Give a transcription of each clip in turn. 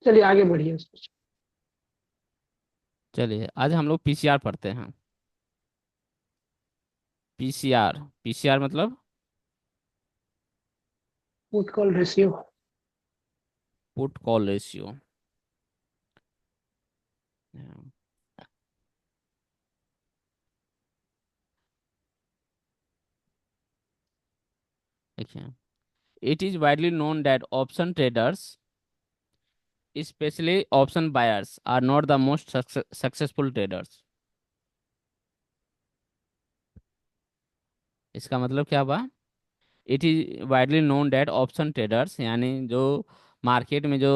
चलिए आगे बढ़िए। चलिए आज हम लोग पीसीआर पढ़ते हैं। पीसीआर पीसीआर मतलब put call ratio. Put call ratio. देखिए, it is widely known that option traders, specially option buyers, are not the most successful traders. इसका मतलब क्या हुआ? It is widely known that option traders यानी जो market में जो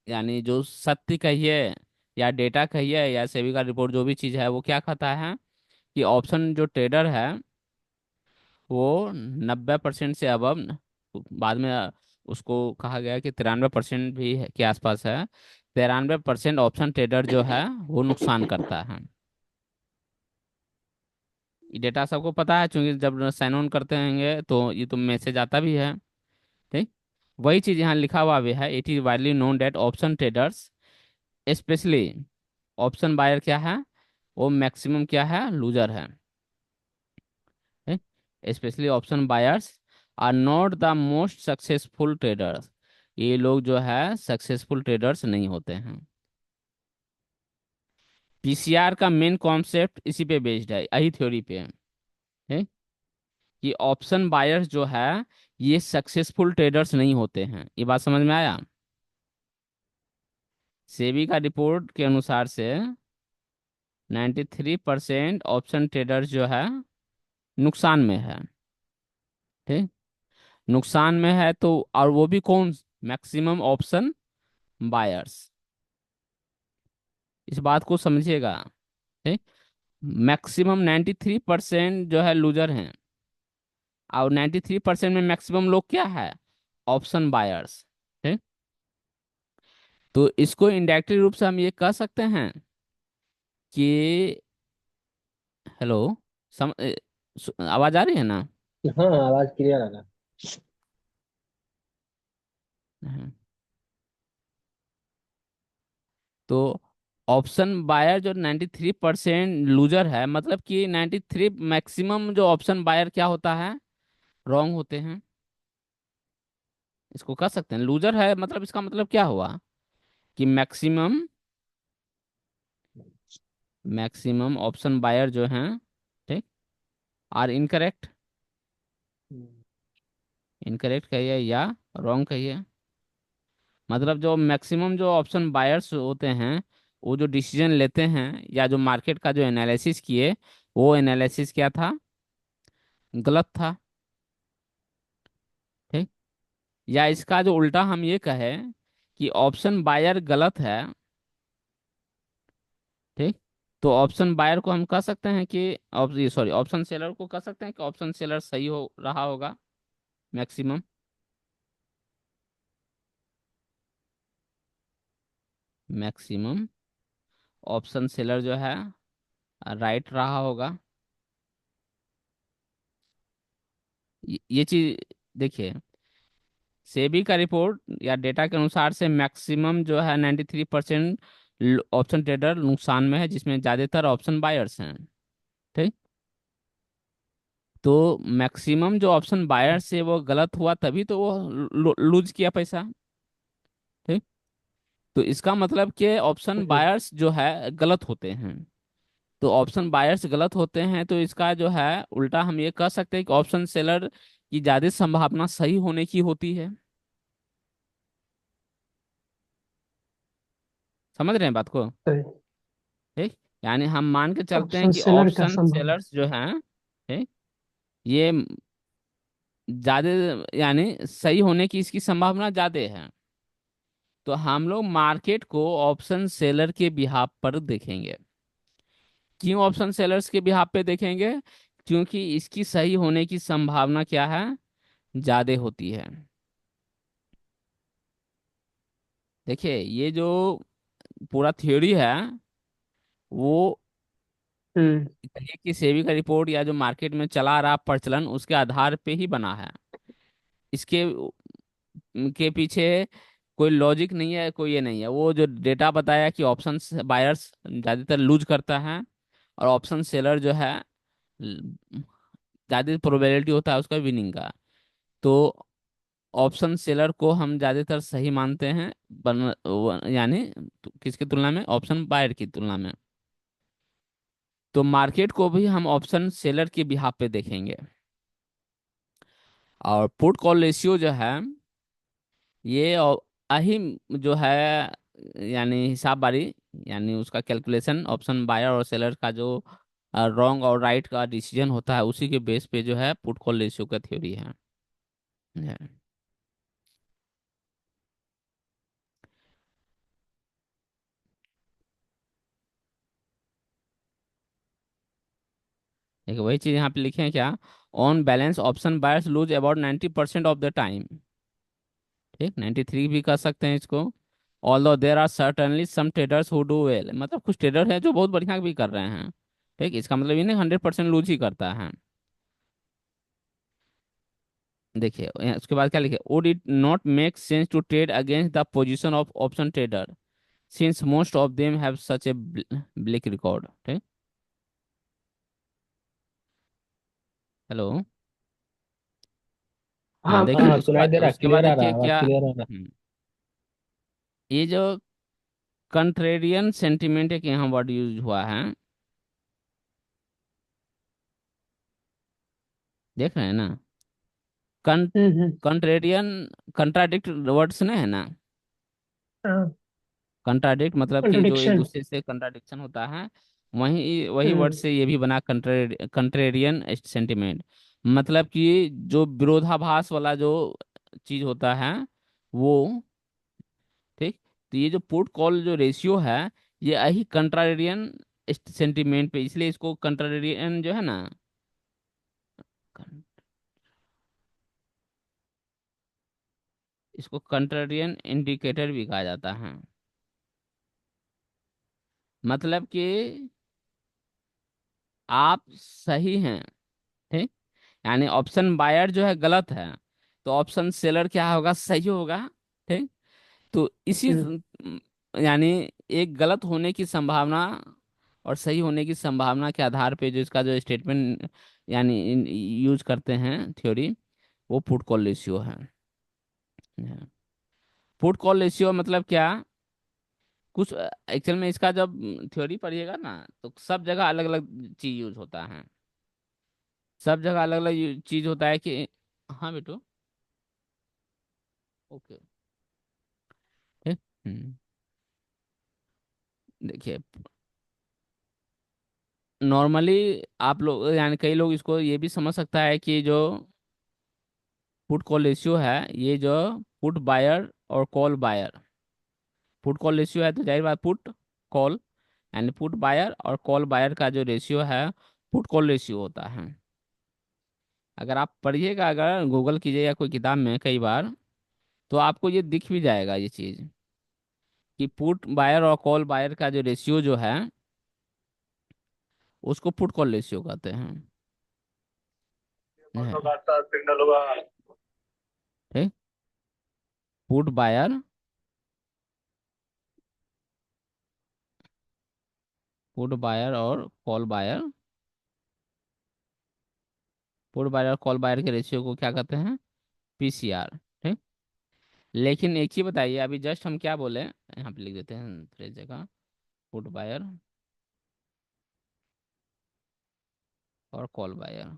यानी जो सत्य कहिए या डेटा कहिए या सेबी का रिपोर्ट जो भी चीज़ है वो क्या कहता है कि ऑप्शन जो ट्रेडर है वो 90% से अब बाद में उसको कहा गया कि 93% भी के आसपास है। 93% ऑप्शन ट्रेडर जो है वो नुकसान करता है। ये डेटा सबको पता है क्योंकि जब साइन ऑन करते होंगे तो ये तो मैसेज आता भी है। ठीक, वही चीज यहाँ लिखा हुआ भी है। It is widely known that option traders, specially option buyer क्या है, वो मैक्सिमम क्या है, लूजर है। Specially option buyers are not the most successful traders. ये लोग जो है सक्सेसफुल ट्रेडर्स नहीं होते हैं। पीसीआर का मेन कॉन्सेप्ट इसी पे बेस्ड है, यही थ्योरी पे है कि ऑप्शन बायर्स जो है ये सक्सेसफुल ट्रेडर्स नहीं होते हैं। ये बात समझ में आया? सेबी का रिपोर्ट के अनुसार से 93% ऑप्शन ट्रेडर्स जो है नुकसान में है। ठीक, नुकसान में है तो और वो भी कौन? Maximum option buyers. इस बात को समझिएगा। ठीक, मैक्सिमम 93% जो है लूजर हैं और 93% में मैक्सिमम लोग क्या है, ऑप्शन बायर्स। ठीक, तो इसको इनडायरेक्टली रूप से हम ये कह सकते हैं कि हेलो, आवाज आ रही है ना? हाँ आवाज क्लियर आ रहा। हम्म। तो ऑप्शन बायर जो 93% लूजर है मतलब कि 93 मैक्सिमम जो ऑप्शन बायर क्या होता है, रॉन्ग होते हैं। इसको कह सकते हैं लूजर है, मतलब इसका मतलब क्या हुआ कि मैक्सिमम मैक्सिमम ऑप्शन बायर जो हैं, ठीक, आर इनकरेक्ट। हम्म। इनकरेक्ट कहिए या रॉन्ग कहिए, मतलब जो मैक्सिमम जो ऑप्शन बायर्स होते हैं वो जो डिसीजन लेते हैं या जो मार्केट का जो एनालिसिस किए वो एनालिसिस क्या था, गलत था। ठीक, या इसका जो उल्टा हम ये कहें कि ऑप्शन बायर गलत है। ठीक, तो ऑप्शन बायर को हम कह सकते हैं कि सॉरी ऑप्शन सेलर को कह सकते हैं कि ऑप्शन सेलर सही हो रहा होगा मैक्सिमम। मैक्सिमम ऑप्शन सेलर जो है राइट रहा होगा। ये चीज देखिए, सेबी का रिपोर्ट या डेटा के अनुसार से मैक्सिमम जो है 93% ऑप्शन ट्रेडर नुकसान में है जिसमें ज्यादातर ऑप्शन बायर्स हैं। ठीक, तो मैक्सिमम जो ऑप्शन बायर्स से वो गलत हुआ तभी तो वो लूज किया पैसा। ठीक, तो इसका मतलब कि ऑप्शन हम्म। बायर्स जो है गलत होते हैं। तो ऑप्शन बायर्स गलत होते हैं तो इसका जो है उल्टा हम ये कह सकते हैं कि ऑप्शन सेलर की ज्यादा संभावना सही होने की होती है। समझ रहे हैं बात को? सही। ठीक, यानी हम मान के चलते हैं ऑप्शन कि सेलर का ऑप्शन संभव। सेलर्स जो हैं, ठीक, ये ज्यादा यानी सही होने की इसकी संभावना ज्यादा है। तो हम लोग मार्केट को ऑप्शन सेलर के बिहाफ पर देखेंगे। क्यों ऑप्शन सेलर्स के बिहाफ पे देखेंगे? क्योंकि इसकी सही होने की संभावना क्या है, ज्यादा होती है। देखिए ये जो पूरा थ्योरी है वो हम्म। कहिए कि सेबी का रिपोर्ट या जो मार्केट में चला रहा प्रचलन उसके आधार पे ही बना है। इसके के पीछे कोई लॉजिक नहीं है, कोई ये नहीं है। वो जो डेटा बताया कि ऑप्शन बायर्स ज़्यादातर लूज करता है, और ऑप्शन सेलर जो है ज़्यादा प्रोबेबिलिटी होता है उसका विनिंग का। तो ऑप्शन सेलर को हम ज़्यादातर सही मानते हैं, यानी किसकी तुलना में, ऑप्शन बायर की तुलना में। तो मार्केट को भी हम ऑप्शन सेलर के बिहाफ पे देखेंगे। और पुट कॉल रेशियो जो है, ये अही जो है, यानी हिसाब बारी, यानी उसका कैलकुलेशन ऑप्शन बायर और सेलर का जो रॉन्ग और राइट का डिसीजन होता है, उसी के बेस पे जो है पुट कॉल रेशियो का थ्योरी है। एक वही चीज यहाँ पे लिखे हैं क्या, on balance option buyers lose about 90% of the time. ठीक, 93 भी कर सकते हैं इसको। Although there are certainly some traders who do well, मतलब कुछ ट्रेडर हैं जो बहुत बढ़िया भी कर रहे हैं। ठीक, इसका मतलब ये नहीं 100% लूज ही करता है। देखिए उसके बाद क्या लिखे, would it not make sense to trade against the position of option trader since most of them have such a black record. ठीक, हेलो। हाँ हाँ देखिए, हाँ, सुनाई दे रहा, उसके बाद क्लियर आ रहा देखिए है, आवाज क्या। क्लियर आ रहा ये जो कंट्रेरियन सेंटिमेंट एक यहाँ वर्ड यूज हुआ है, देख रहे हैं ना। कं है। कंट्रेरियन, कंट्राडिक्ट वर्ड्स नहीं है ना। हाँ, कंट्राडिक्ट मतलब कि जो एक कंट्रडिक्शन। दूसरे से कंट्राडिक्शन होता है, वही वही वर्ड हम्म। से ये भी बना, कंट्रेरियन सेंटिमेंट। मतलब कि जो विरोधाभास वाला जो चीज होता है वो। ठीक, तो ये जो पुट कॉल जो रेशियो है, ये यही कंट्रारियन सेंटिमेंट पे, इसलिए इसको कंट्रारियन जो है ना, इसको कंट्रारियन इंडिकेटर भी कहा जाता है। मतलब कि आप सही हैं। ठीक, यानी ऑप्शन बायर जो है गलत है, तो ऑप्शन सेलर क्या होगा, सही होगा। ठीक, तो इसी हम्म। यानी एक गलत होने की संभावना और सही होने की संभावना के आधार पे जो इसका जो स्टेटमेंट यानी यूज करते हैं थ्योरी, वो पुट कॉल रेशियो है। पुट कॉल रेशियो मतलब क्या, कुछ एक्चुअल में इसका जब थ्योरी पढ़िएगा ना, तो सब जगह अलग अलग चीज यूज होता है। सब जगह अलग अलग चीज होता है कि, हाँ बेटू, ओके। ठीक, देखिए नॉर्मली आप लोग, यानी कई लोग इसको ये भी समझ सकता है कि जो पुट कॉल रेशियो है, ये जो पुट बायर और call buyer, put call ratio है तो जाहिर बात पुट कॉल, यानी पुट बायर और कॉल बायर का जो रेशियो है, पुट कॉल रेशियो होता है। अगर आप पढ़िएगा, अगर गूगल कीजिएगा कोई किताब में कई बार, तो आपको ये दिख भी जाएगा ये चीज, कि पुट बायर और कॉल बायर का जो रेशियो जो है, उसको पुट कॉल रेशियो कहते हैं। है, ठीक, पुट बायर, पुट बायर और कॉल बायर, पुट बायर और कॉल बायर के रेशियो को क्या कहते हैं, पीसीआर। ठीक, लेकिन एक ही बताइए, अभी जस्ट हम क्या बोले, यहाँ पे लिख देते हैं फ्रेज जगह, पुट बायर और कॉल बायर,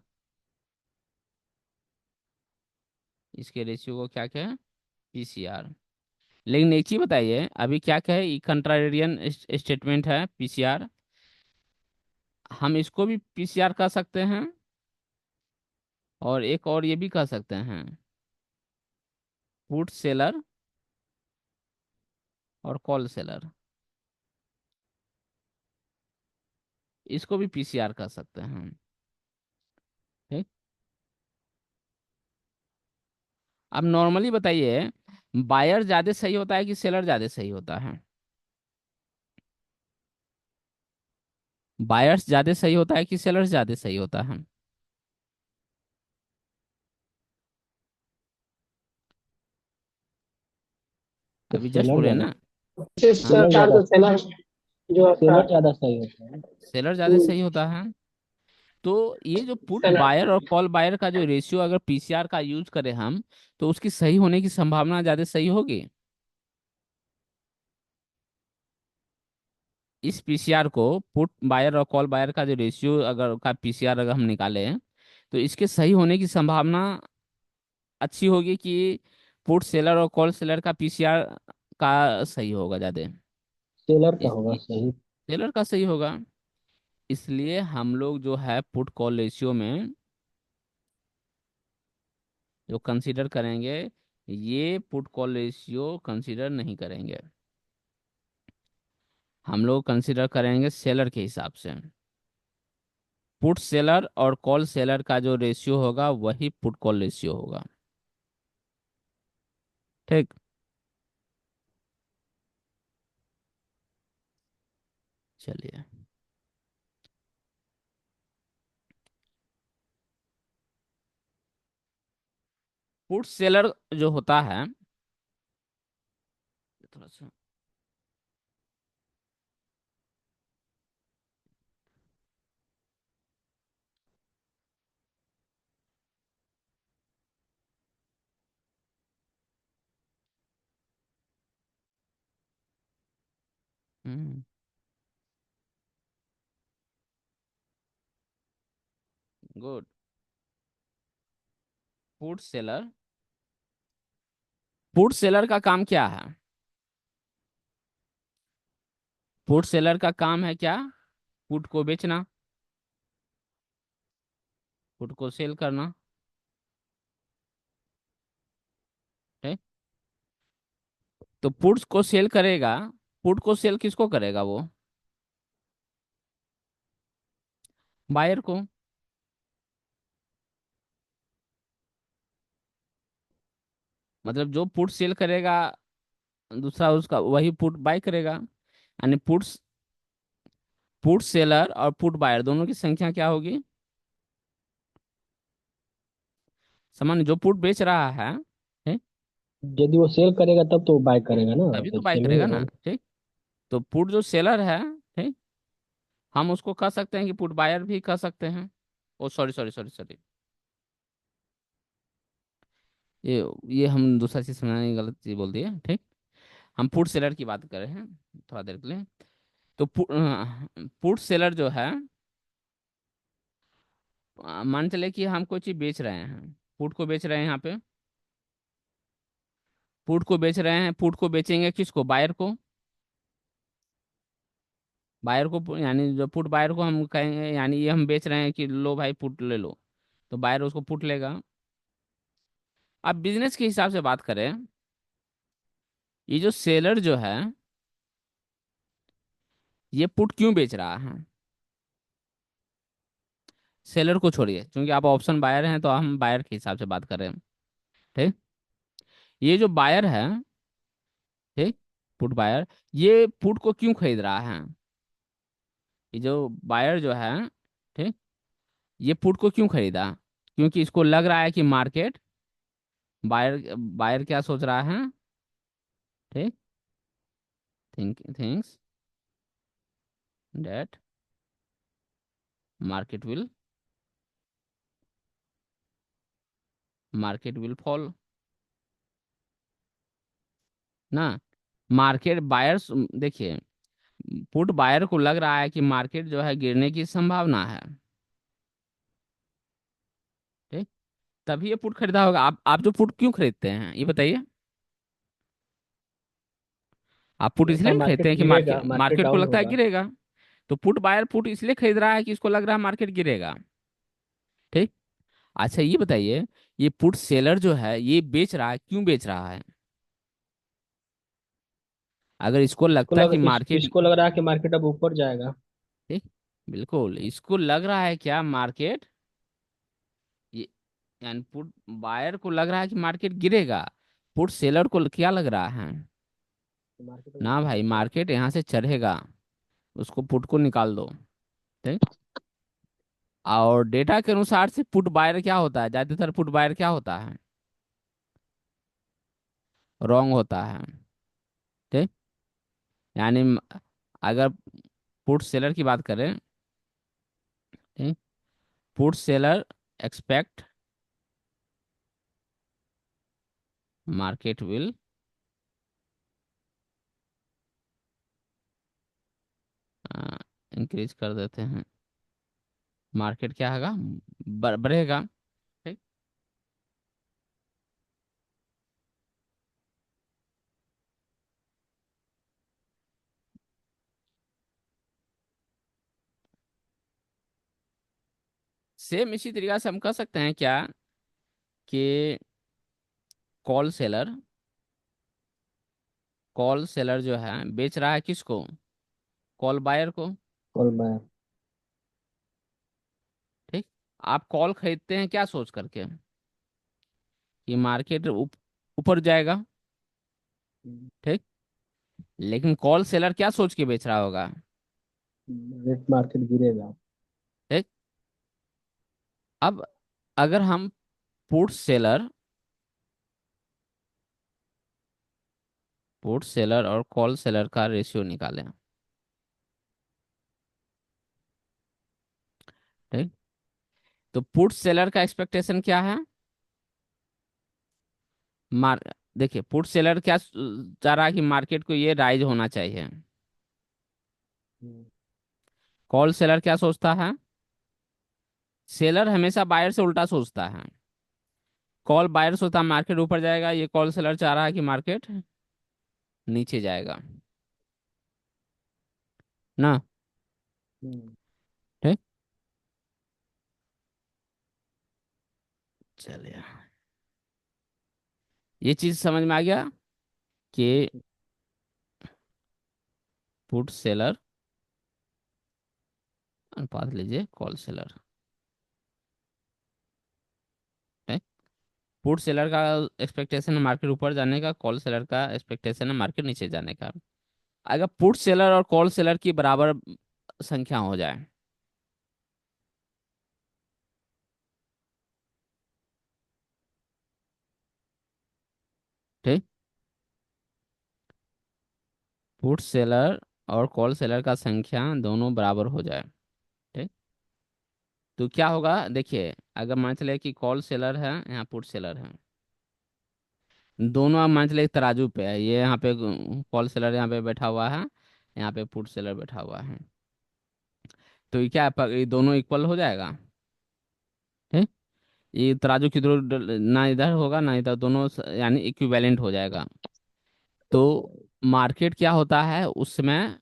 इसके रेशियो को क्या कहें, पीसीआर। लेकिन एक चीज बताइए, अभी क्या कहे, कंट्रारियन स्टेटमेंट है पीसीआर, हम इसको भी पीसीआर कह सकते हैं, और एक और ये भी कह सकते हैं, पुट सेलर और कॉल सेलर, इसको भी पीसीआर कह सकते हैं हम। ठीक, अब नॉर्मली बताइए, बायर ज्यादा सही होता है कि सेलर ज्यादा सही होता है, बायर्स ज्यादा सही होता है कि सेलर्स ज्यादा सही होता है। तो अभी जस्ट सेलर बोले ज्यादा ना। हाँ, सेलर सरकार ज्यादा को सेलर जो आपका सेलर ज्यादा सही होता है। सेलर ज्यादा सही होता है। तो ये जो पुट सेलर। बायर और कॉल बायर का जो रेशियो अगर पीसीआर का यूज करें हम, तो उसकी सही होने की संभावना ज्यादा सही होगी। इस पीसीआर को, पुट बायर और कॉल बायर का जो रेशियो अगर का पीसीआर अगर हम निकालें, तो इसके सही होने की संभावना अच्छी होगी कि पुट सेलर और कॉल सेलर का पीसीआर का सही होगा ज्यादा। सेलर का इस होगा सही। सेलर का सही होगा। इसलिए हम लोग जो है पुट कॉल रेशियो में जो कंसीडर करेंगे, ये पुट कॉल रेशियो कंसीडर नहीं करेंगे। हम लोग कंसीडर करेंगे सेलर के हिसाब से। पुट सेलर और कॉल सेलर का जो रेशियो होगा वही पुट कॉल रेशियो होगा। ठीक। चलिए। पुट सेलर जो होता है, थोड़ा सा। Hmm. Good. Put seller, put seller का काम क्या है? पुट सेलर का काम है क्या? पुट को बेचना, पुट को सेल करना। ठीक। तो पुट्स को सेल करेगा। पुट को सेल किसको करेगा वो? बायर को। मतलब जो पुट सेल करेगा दूसरा, उसका वही पुट बाय करेगा। यानी पुट्स, पुट सेलर और पुट बायर दोनों की संख्या क्या होगी? सामान्य जो पुट बेच रहा है, यदि वो सेल करेगा तब तो वो बाय करेगा ना, तभी तो तो बाय सेल ही करेगा होगा ना। वो। ठीक। तो पुट जो सेलर है, ठीक, हम उसको कह सकते हैं कि पुट बायर भी कह सकते हैं। ओ सॉरी सॉरी सॉरी सॉरी, ये हम दूसरा चीज समझने की गलत चीज बोल दिए। ठीक। हम पुट सेलर की बात कर रहे हैं थोड़ा देर के लिए। तो पुट सेलर जो है, मान चले कि हम कोई चीज बेच रहे हैं, पुट को बेच रहे हैं यहाँ पे। पुट को बेच रहे हैं, पुट को बेचेंगे किसको? बायर को। बायर को, यानी जो पुट बायर को हम कहेंगे, यानी ये हम बेच रहे हैं कि लो भाई पुट ले लो, तो बायर उसको पुट लेगा। अब बिजनेस के हिसाब से बात करें, ये जो सेलर जो है, ये पुट क्यों बेच रहा है? सेलर को छोड़िए, क्योंकि आप ऑप्शन बायर हैं तो हम बायर के हिसाब से बात कर रहे हैं। ठीक। ये जो बायर है, ठीक, पुट बायर, ये पुट को क्यों खरीद रहा है? ये जो बायर जो है, ठीक, ये पुट को क्यों खरीदा? क्योंकि इसको लग रहा है कि मार्केट, बायर बायर क्या सोच रहा है? ठीक। Thinks that market will, market will fall ना। मार्केट बायर्स, देखिए, पुट बायर को लग रहा है कि मार्केट जो है गिरने की संभावना है। ठीक। तभी ये पुट खरीदा होगा। आप जो पुट क्यों खरीदते हैं ये बताइए? आप पुट इसलिए ऐसा नहीं खरीदते मार्केट हैं कि गिरेगा, मार्केट मार्केट मार्केट को डाउन लगता है होगा। गिरेगा। तो पुट बायर पुट इसलिए खरीद रहा है कि इसको लग रहा है मार्केट गिरेगा। ठीक। अच्छा ये बताइए, ये पुट सेलर जो है ये बेच रहा है, क्यों बेच रहा है? अगर इसको इसको लगता है कि मार्केट, इसको लग रहा है कि मार्केट अब ऊपर जाएगा। ठीक, बिल्कुल इसको लग रहा है क्या मार्केट, ये, यानी पुट बायर को लग रहा है कि मार्केट गिरेगा। पुट सेलर को क्या लग रहा है? तो मार्केट अब ना ऊपर भाई, जाएगा। मार्केट यहाँ से चढ़ेगा, उसको पुट को निकाल दो। ठीक। और डेटा के अनुसार से पुट बायर क्या होता है? ज्यादातर पुट बायर क्या होता है? रॉन्ग होता है। ठीक। यानी अगर पुट सेलर की बात करें, ठीक, put seller expect market will increase कर देते हैं, मार्केट क्या होगा, बढ़ेगा। ठीक। सेम इसी तरीका से हम कह सकते हैं क्या कि कॉल सेलर, कॉल सेलर जो है बेच रहा है किसको, कॉल बायर को। Call buy. ठीक। आप कॉल खरीदते हैं क्या सोच करके कि मार्केट ऊपर जाएगा। ठीक। लेकिन कॉल सेलर क्या सोच के बेच रहा होगा। रेट मार्केट गिरेगा। ठीक। अब अगर हम पुट सेलर, पुट सेलर और कॉल सेलर का रेशियो निकालें। ठीक। तो पुट सेलर का एक्सपेक्टेशन क्या है, मार देखिए पुट सेलर क्या चाह रहा है कि मार्केट को ये राइज होना चाहिए। हम्म, कॉल सेलर क्या सोचता है, सेलर हमेशा बायर से उल्टा सोचता है। कॉल बायर सोचता है मार्केट ऊपर जाएगा, ये कॉल सेलर चाह रहा है कि मार्केट नीचे जाएगा ना। हम्म, ठीक। चलिए, ये चीज समझ में आ गया कि पुट सेलर अनुपात लीजिए कॉल सेलर। ठीक। पुट सेलर का एक्सपेक्टेशन है मार्केट ऊपर जाने का, कॉल सेलर का एक्सपेक्टेशन है मार्केट नीचे जाने का। अगर पुट सेलर और कॉल सेलर की बराबर संख्या हो जाए, ठीक, पुट सेलर और कॉल सेलर का संख्या दोनों बराबर हो जाए, ठीक, तो क्या होगा देखिए, अगर मान चले कि कॉल सेलर है यहाँ पुट सेलर है, दोनों आप मान चले एक तराजू पे है, ये यहाँ पे कॉल सेलर यहाँ पे बैठा हुआ है, यहाँ पे पुट सेलर बैठा हुआ है, तो ये क्या है, ये दोनों इक्वल हो जाएगा। ठीक। ये तराजू किधर ना इधर होगा ना इधर, दोनों यानी इक्विवेलेंट हो जाएगा। तो मार्केट क्या होता है उसमें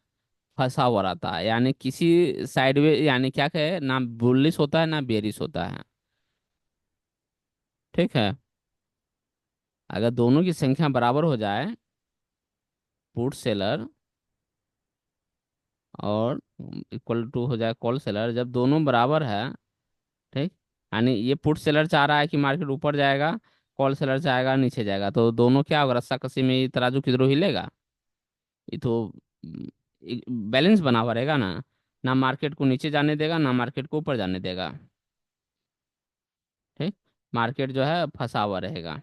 फंसा हुआ रहता है, यानी किसी साइड में, यानी क्या कहे ना बुलिश होता है ना बेरिश होता है। ठीक है। अगर दोनों की संख्या बराबर हो जाए, पुट सेलर और इक्वल टू हो जाए कॉल सेलर, जब दोनों बराबर है, ठीक, यानी ये पुट सेलर चाह रहा है कि मार्केट ऊपर जाएगा, कॉल सेलर चाहेगा नीचे जाएगा, तो दोनों क्या होगा, रस्सा कसी में ये तराजू किधरों हिलेगा, ये तो बैलेंस बना हुआ रहेगा ना, ना मार्केट को नीचे जाने देगा ना मार्केट को ऊपर जाने देगा। ठीक। मार्केट जो है फंसा हुआ रहेगा।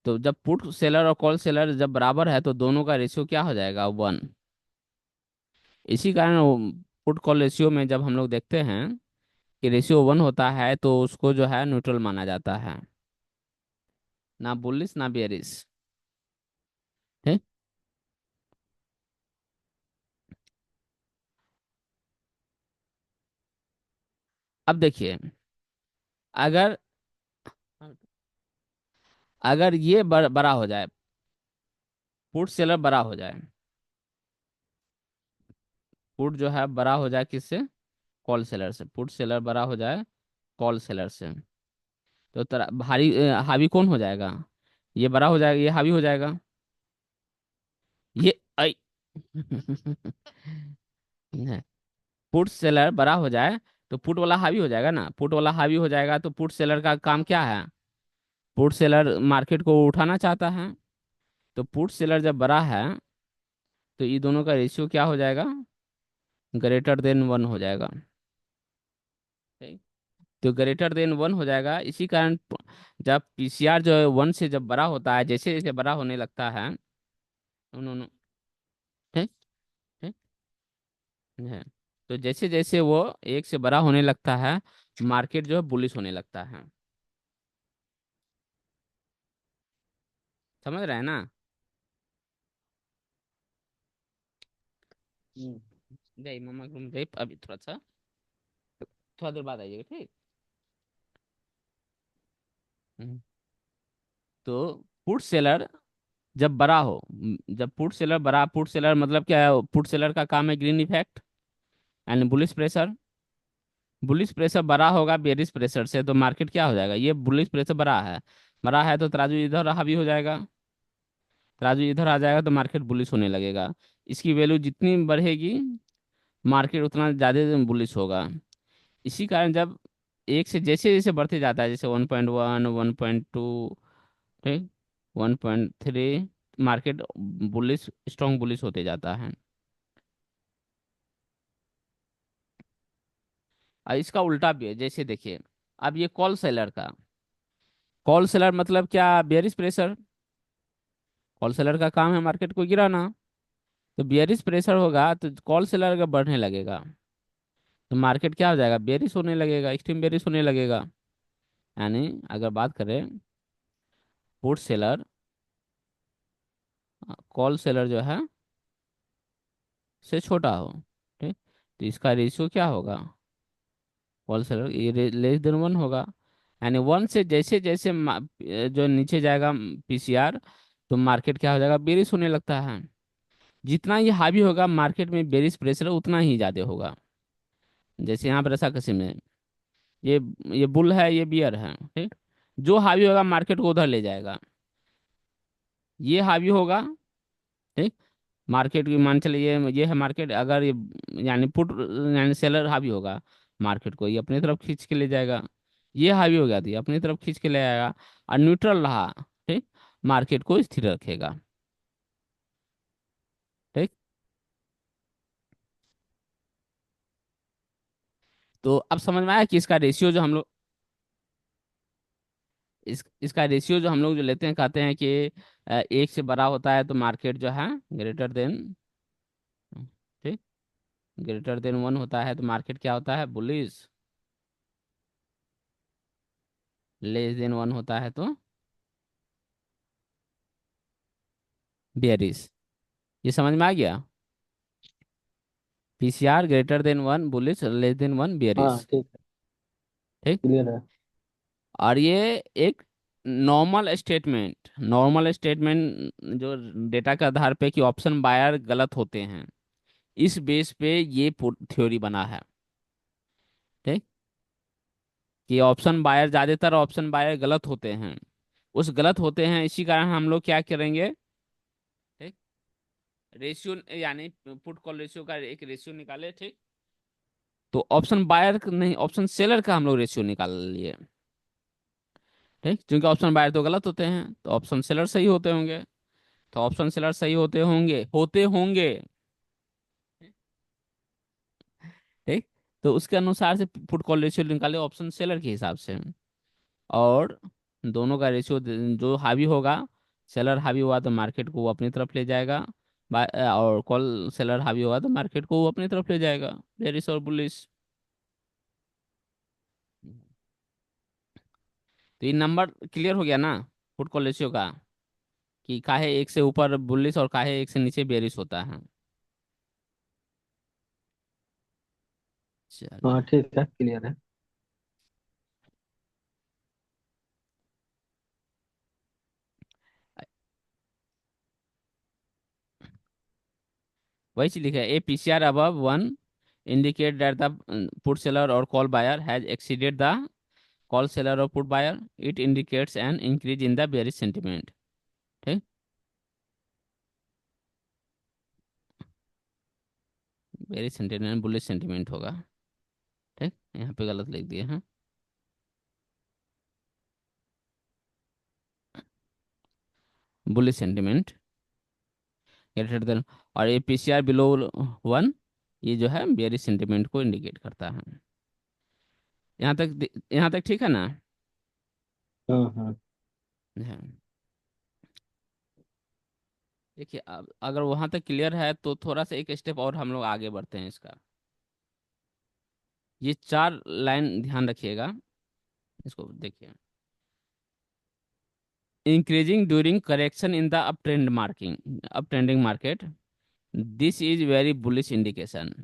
तो जब पुट सेलर और कॉल सेलर जब बराबर है तो दोनों का रेशियो क्या हो जाएगा, 1। इसी कारण पुट कॉल रेशियो में जब हम लोग देखते हैं कि रेशियो 1 होता है तो उसको जो है न्यूट्रल माना जाता है, ना बुलिश ना बेरिश। ठीक। अब देखिए, अगर अगर ये बड़ा हो जाए, पुट सेलर बड़ा हो जाए, पुट जो है बड़ा हो जाए किससे, कॉल सेलर से, पुट सेलर बड़ा हो जाए कॉल सेलर से, तो भारी हावी कौन हो जाएगा, ये बड़ा हो जाएगा, ये हावी हो जाएगा, ये आई पुट सेलर बड़ा हो जाए तो पुट वाला हावी हो जाएगा ना, पुट वाला हावी हो जाएगा तो पुट सेलर का काम क्या है, पुट सेलर मार्केट को उठाना चाहता है, तो पुट सेलर जब बड़ा है तो ये दोनों का रेशियो क्या हो जाएगा, ग्रेटर देन 1 हो जाएगा। ठीक। तो ग्रेटर देन 1 हो जाएगा, इसी कारण जब पीसीआर जो है 1 से जब बड़ा होता है, जैसे जैसे बड़ा होने लगता है, उन्होंने, ठीक, ठीक है। तो जैसे जैसे वो एक से बड़ा होने लगता है, मार्केट जो है बुलिश होने लगता है। समझ रहे हैं ना? हम्म। जय मामा तुम जय, अभी थोड़ा देर बाद आइएगा, ठीक। हम्म। तो पुट सेलर जब बड़ा हो, जब पुट सेलर बड़ा, पुट सेलर मतलब क्या है, पुट सेलर का काम है green effect and bullish pressure. Bullish pressure बड़ा होगा बेरिश प्रेशर से, तो मार्केट क्या हो जाएगा, ये बुलिश प्रेशर बड़ा है तो तराजू इधर हावी हो जाएगा। तराजू इधर आ जाएगा तो मार्केट बुलिश होने लगेगा। इसकी वैल्यू जितनी बढ़ेगी, मार्केट उतना ज़्यादा बुलिश होगा। इसी कारण जब एक से जैसे जैसे बढ़ते जाता है, जैसे 1.1, 1.2, ठीक, 1.3, मार्केट बुलिश, स्ट्रॉन्ग बुलिश होते जाता है। और इसका उल्टा भी है, जैसे देखिए, अब ये कॉल सेलर मतलब क्या, बेयरिश प्रेशर। कॉल सेलर का काम है मार्केट को गिराना। तो बेयरिश प्रेशर होगा तो कॉल सेलर अगर बढ़ने लगेगा, तो मार्केट क्या हो जाएगा, बेयरिश होने लगेगा, एक्सट्रीम बेयरिश होने लगेगा। यानी अगर बात करें, पुट सेलर, कॉल सेलर जो है से छोटा हो, ठीक, तो इसका रेशियो क्या होगा, कॉल सेलर ये लेस देन 1 होगा। यानी 1 से जैसे जैसे जो नीचे जाएगा पीसीआर, तो मार्केट क्या हो जाएगा, बेरिश होने लगता है। जितना ये हावी होगा मार्केट में बेरिश प्रेशर उतना ही ज्यादा होगा। जैसे यहाँ पर ऐसा किस्म है, ये ये बुल है, ये बियर है, ठीक। जो हावी होगा मार्केट को उधर ले जाएगा। ये हावी होगा, ठीक, मार्केट की मान चलिए ये है मार्केट, अगर ये यानी पुट यानी सेलर हावी होगा, मार्केट को ये अपनी तरफ खींच के ले जाएगा। ये हावी हो गया तो ये अपनी तरफ खींच के ले आएगा। और न्यूट्रल रहा, ठीक, मार्केट को स्थिर रखेगा, ठीक। तो अब समझ में आया कि इसका रेशियो जो हम लोग, इसका रेशियो जो हम लोग जो लेते हैं, कहते हैं कि एक से बड़ा होता है तो मार्केट जो है ग्रेटर देन, ठीक, ग्रेटर देन 1 होता है तो मार्केट क्या होता है, बुलिश। लेस देन 1 होता है तो बेयरिश। ये समझ में आ गया? PCR greater than 1 bullish, less than 1 हाँ बेयरिश, ठीक है। ठीक। क्लियर है। और ये एक नॉर्मल स्टेटमेंट जो डेटा के आधार पे कि ऑप्शन बायर गलत होते हैं, इस बेस पे ये थ्योरी बना है, ठीक। कि ऑप्शन बायर गलत होते हैं, उस गलत होते हैं, इसी कारण हम लोग क्या करेंगे, ठीक, रेशियो यानी पुट कॉल रेशियो का एक रेशियो निकाले, ठीक। तो ऑप्शन बायर नहीं, ऑप्शन सेलर का हम लोग रेशियो निकाल लिए, ठीक, क्योंकि ऑप्शन बायर तो गलत होते हैं तो ऑप्शन सेलर सही होते होंगे। तो ऑप्शन सेलर सही होते होंगे, ठीक। तो उसके अनुसार से पुट कॉल रेशियो निकाले ऑप्शन सेलर के हिसाब से। और दोनों का रेशियो जो हावी होगा, सेलर हावी हुआ तो मार्केट को वो अपनी तरफ ले जाएगा, और कॉल सेलर हावी होगा तो मार्केट को वो अपनी तरफ ले जाएगा, बेरिश और बुलिश। तो ये नंबर क्लियर हो गया ना, पुट कॉल रेशियो का, कि काहे एक से ऊपर बुलिश और काहे एक से नीचे बेरिश होता है। चलिए। हाँ ठीक है, क्लियर है। वही चीज लिखा है, ए PCR above 1 indicate that the put seller or call buyer has exceeded the call seller or put buyer. It indicates an increase in the bearish sentiment, ठीक। बेरिश सेंटिमेंट बुलिश सेंटिमेंट होगा, ठीक। यहाँ पे गलत लिख दिए हैं, बुलिश सेंटिमेंट ग्रेटर देन। और ये पीसीआर बिलो 1, ये जो है बेरिश सेंटिमेंट को इंडिकेट करता है। यहाँ तक ठीक है ना? हाँ हाँ। हाँ। देखिए, अब अगर वहां तक क्लियर है तो थोड़ा सा एक स्टेप और हम लोग आगे बढ़ते हैं इसका। ये चार लाइन ध्यान रखिएगा, इसको देखिए। Increasing during correction in the up trending market, this is very bullish indication.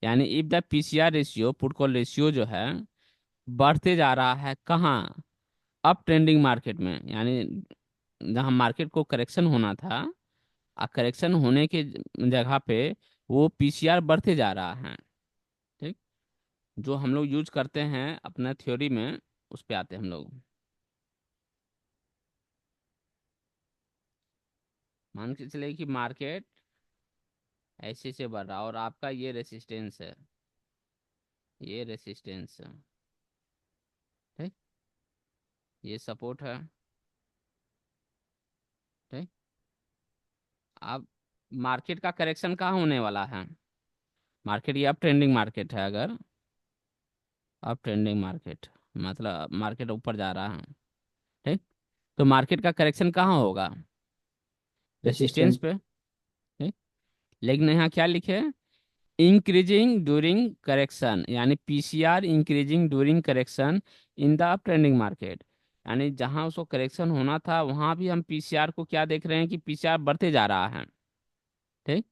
यानी if the PCR ratio, put call ratio जो है, बढ़ते जा रहा है कहाँ? अप ट्रेंडिंग मार्केट में, यानी जहाँ मार्केट को करेक्शन होना था, करेक्शन होने के जगह पे वो पीसीआर बढ़ते जा रहा है। ठीक, जो हम लोग यूज करते हैं अपना थ्योरी में, उस पे आते हैं हम लोग। मान के चले कि मार्केट ऐसे से बढ़ रहा, और आपका ये रेसिस्टेंस है, ये रेसिस्टेंस है। ठीक, ये सपोर्ट है। ठीक, अब मार्केट का करेक्शन कहाँ होने वाला है? मार्केट, ये अप ट्रेंडिंग मार्केट है, अगर अप ट्रेंडिंग मार्केट मतलब मार्केट ऊपर जा रहा है। ठीक, तो मार्केट का करेक्शन कहाँ होगा? Resistance resistance. पे। ठीक, लेकिन यहाँ क्या लिखे? इंक्रीजिंग ड्यूरिंग करेक्शन, यानी PCR increasing during correction in the up trending market. यानी जहां उसको करेक्शन होना था वहां भी हम पीसीआर को क्या देख रहे हैं कि पीसीआर बढ़ते जा रहा है। ठीक,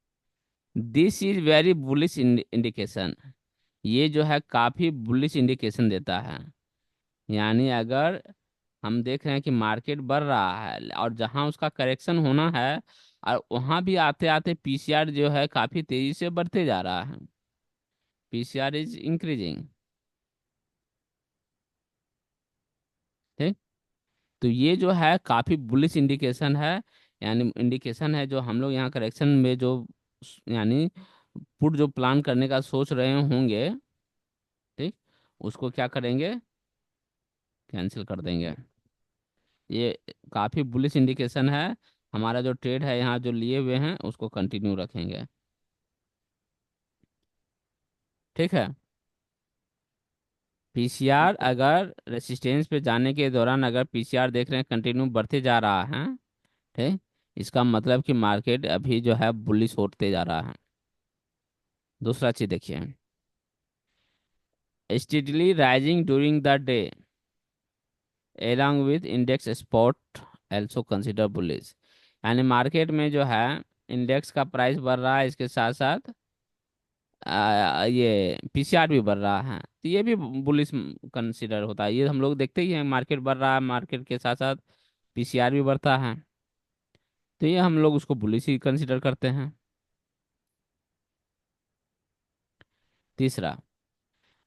this is very bullish indication. ये जो है काफी बुलिश इंडिकेशन देता है। यानी अगर हम देख रहे हैं कि मार्केट बढ़ रहा है और जहां उसका करेक्शन होना है, और वहां भी आते आते पीसीआर जो है काफी तेजी से बढ़ते जा रहा है, पीसीआर इज इंक्रीजिंग। ठीक, तो ये जो है काफी बुलिश इंडिकेशन है। यानी इंडिकेशन है जो हम लोग यहाँ करेक्शन में जो यानी पुट जो प्लान करने का सोच रहे होंगे, ठीक, उसको क्या करेंगे? कैंसिल कर देंगे। ये काफी बुलिश इंडिकेशन है। हमारा जो ट्रेड है यहाँ जो लिए हुए हैं उसको कंटिन्यू रखेंगे। ठीक है, पीसीआर अगर रेसिस्टेंस पे जाने के दौरान अगर पीसीआर देख रहे हैं कंटिन्यू बढ़ते जा रहा है, ठीक, इसका मतलब कि मार्केट अभी जो है बुलिश होते जा रहा है। दूसरा चीज देखिए, steadily rising during the day along with index spot also consider bullish। यानी मार्केट में जो है इंडेक्स का प्राइस बढ़ रहा है, इसके साथ साथ ये पीसीआर भी बढ़ रहा है, तो ये भी बुलिश कंसिडर होता है। ये हम लोग देखते ही हैं, मार्केट बढ़ रहा है, मार्केट के साथ साथ पीसीआर भी बढ़ता है, तो ये हम लोग उसको बुलिश ही कंसिडर करते हैं। तीसरा,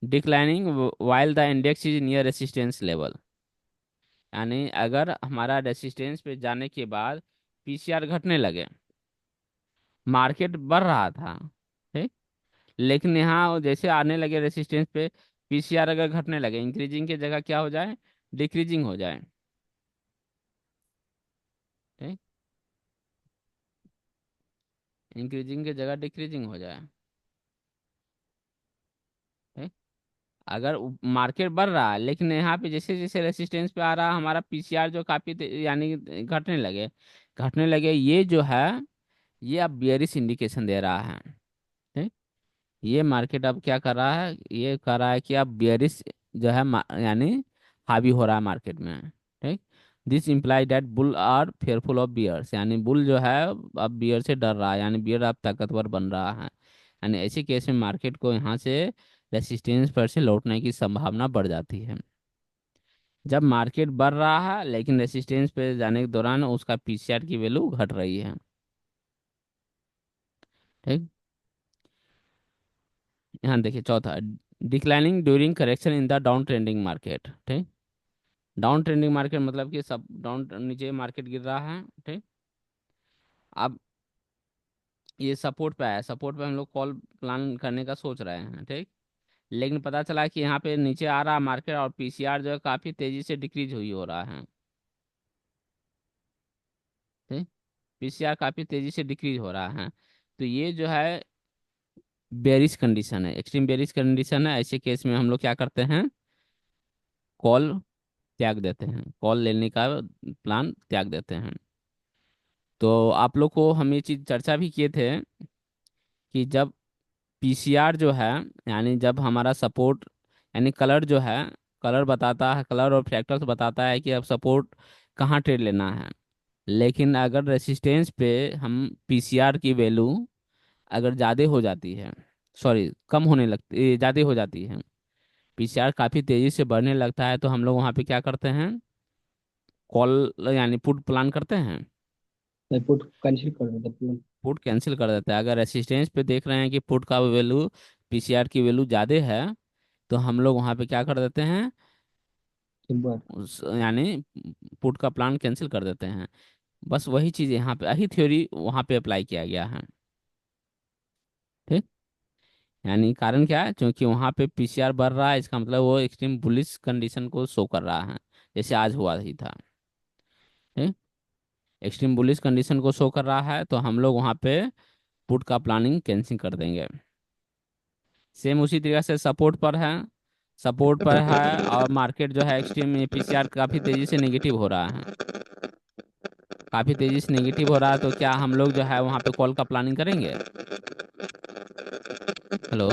declining while the index is near resistance level. यानी अगर हमारा रेसिस्टेंस पे जाने के बाद पीसीआर घटने लगे, मार्केट बढ़ रहा था, ठीक, लेकिन यहाँ जैसे आने लगे रेसिस्टेंस पे, पीसीआर अगर घटने लगे, इंक्रीजिंग की जगह क्या हो जाए? डिक्रीजिंग हो जाए। ठीक, इंक्रीजिंग की जगह डिक्रीजिंग हो जाए। ठीक, अगर मार्केट बढ़ रहा है लेकिन यहाँ पे जैसे जैसे रेसिस्टेंस पे आ रहा है, हमारा पीसीआर जो काफी यानी घटने लगे, ये जो है ये अब बियरिश इंडिकेशन दे रहा है। ठीक, ये मार्केट अब क्या कर रहा है? ये कर रहा है कि अब बियरिश जो है यानी हावी हो रहा है मार्केट में। ठीक, this imply that bull are fearful of bears. यानी बुल जो है अब बियर से डर रहा है, यानी बियर अब ताकतवर बन रहा है। यानी ऐसे केस में मार्केट को यहाँ से रेसिस्टेंस पर से लौटने की संभावना बढ़ जाती है। जब मार्केट बढ़ रहा है लेकिन रेसिस्टेंस पे जाने के दौरान उसका पीसीआर की वैल्यू घट रही है। ठीक, यहाँ देखिए चौथा, declining during correction in the down trending market. ठीक, डाउन ट्रेंडिंग मार्केट मतलब कि सब डाउन, नीचे मार्केट गिर रहा है। ठीक, अब ये सपोर्ट पे आया, सपोर्ट पे हम लोग कॉल प्लान करने का सोच रहे हैं। ठीक, लेकिन पता चला कि यहाँ पे नीचे आ रहा मार्केट और पीसीआर जो है काफी तेजी से डिक्रीज हुई हो रहा है। ठीक, पीसीआर काफी तेजी से डिक्रीज हो रहा है, तो ये जो है बेरिश कंडीशन है, एक्सट्रीम बेरिश कंडीशन है। ऐसे केस में हम लोग क्या करते हैं? कॉल त्याग देते हैं, कॉल लेने का प्लान त्याग देते हैं। तो आप लोग को हम ये चीज़ चर्चा भी किए थे कि जब पीसीआर जो है, यानी जब हमारा सपोर्ट, यानी कलर जो है, कलर बताता है, कलर और फ्रैक्टल्स बताता है कि अब सपोर्ट कहाँ ट्रेड लेना है। लेकिन अगर रेसिस्टेंस पे हम पीसीआर की वैल्यू अगर ज़्यादा हो जाती है, सॉरी कम होने लगती, ज़्यादा हो जाती है, पीसीआर काफ़ी तेज़ी से बढ़ने लगता है, तो हम लोग वहाँ पे क्या करते हैं, कॉल यानी पुट प्लान करते हैं, मैं पुट कैंसिल कर देता हूँ। पुट कैंसिल कर देते हैं। अगर रेसिस्टेंस पे देख रहे हैं कि पुट का वैल्यू पीसीआर की वैल्यू ज़्यादा है, तो हम लोग वहाँ पे क्या कर देते हैं, सिल्वर। यानी पुट का प्लान कैंसिल कर देते हैं। बस वही चीज़ यहाँ पे, यही थ्योरी वहाँ पे अप्लाई किया गया है। ठीक। यानी कारण क्या है, क्योंकि वहाँ पे पीसीआर बढ़ रहा है, इसका मतलब वो एक्सट्रीम बुलिश कंडीशन को शो कर रहा है, जैसे आज हुआ ही था। ठीक। एक्सट्रीम बुलिश कंडीशन को शो कर रहा है, तो हम लोग वहाँ पे पुट का प्लानिंग कैंसिल कर देंगे। सेम उसी तरीके से सपोर्ट पर है, सपोर्ट पर है और मार्केट जो है एक्सट्रीम पीसीआर काफ़ी तेज़ी से नेगेटिव हो रहा है, काफ़ी तेज़ी से नेगेटिव हो रहा है, तो क्या हम लोग जो है वहाँ पे कॉल का प्लानिंग करेंगे? हेलो,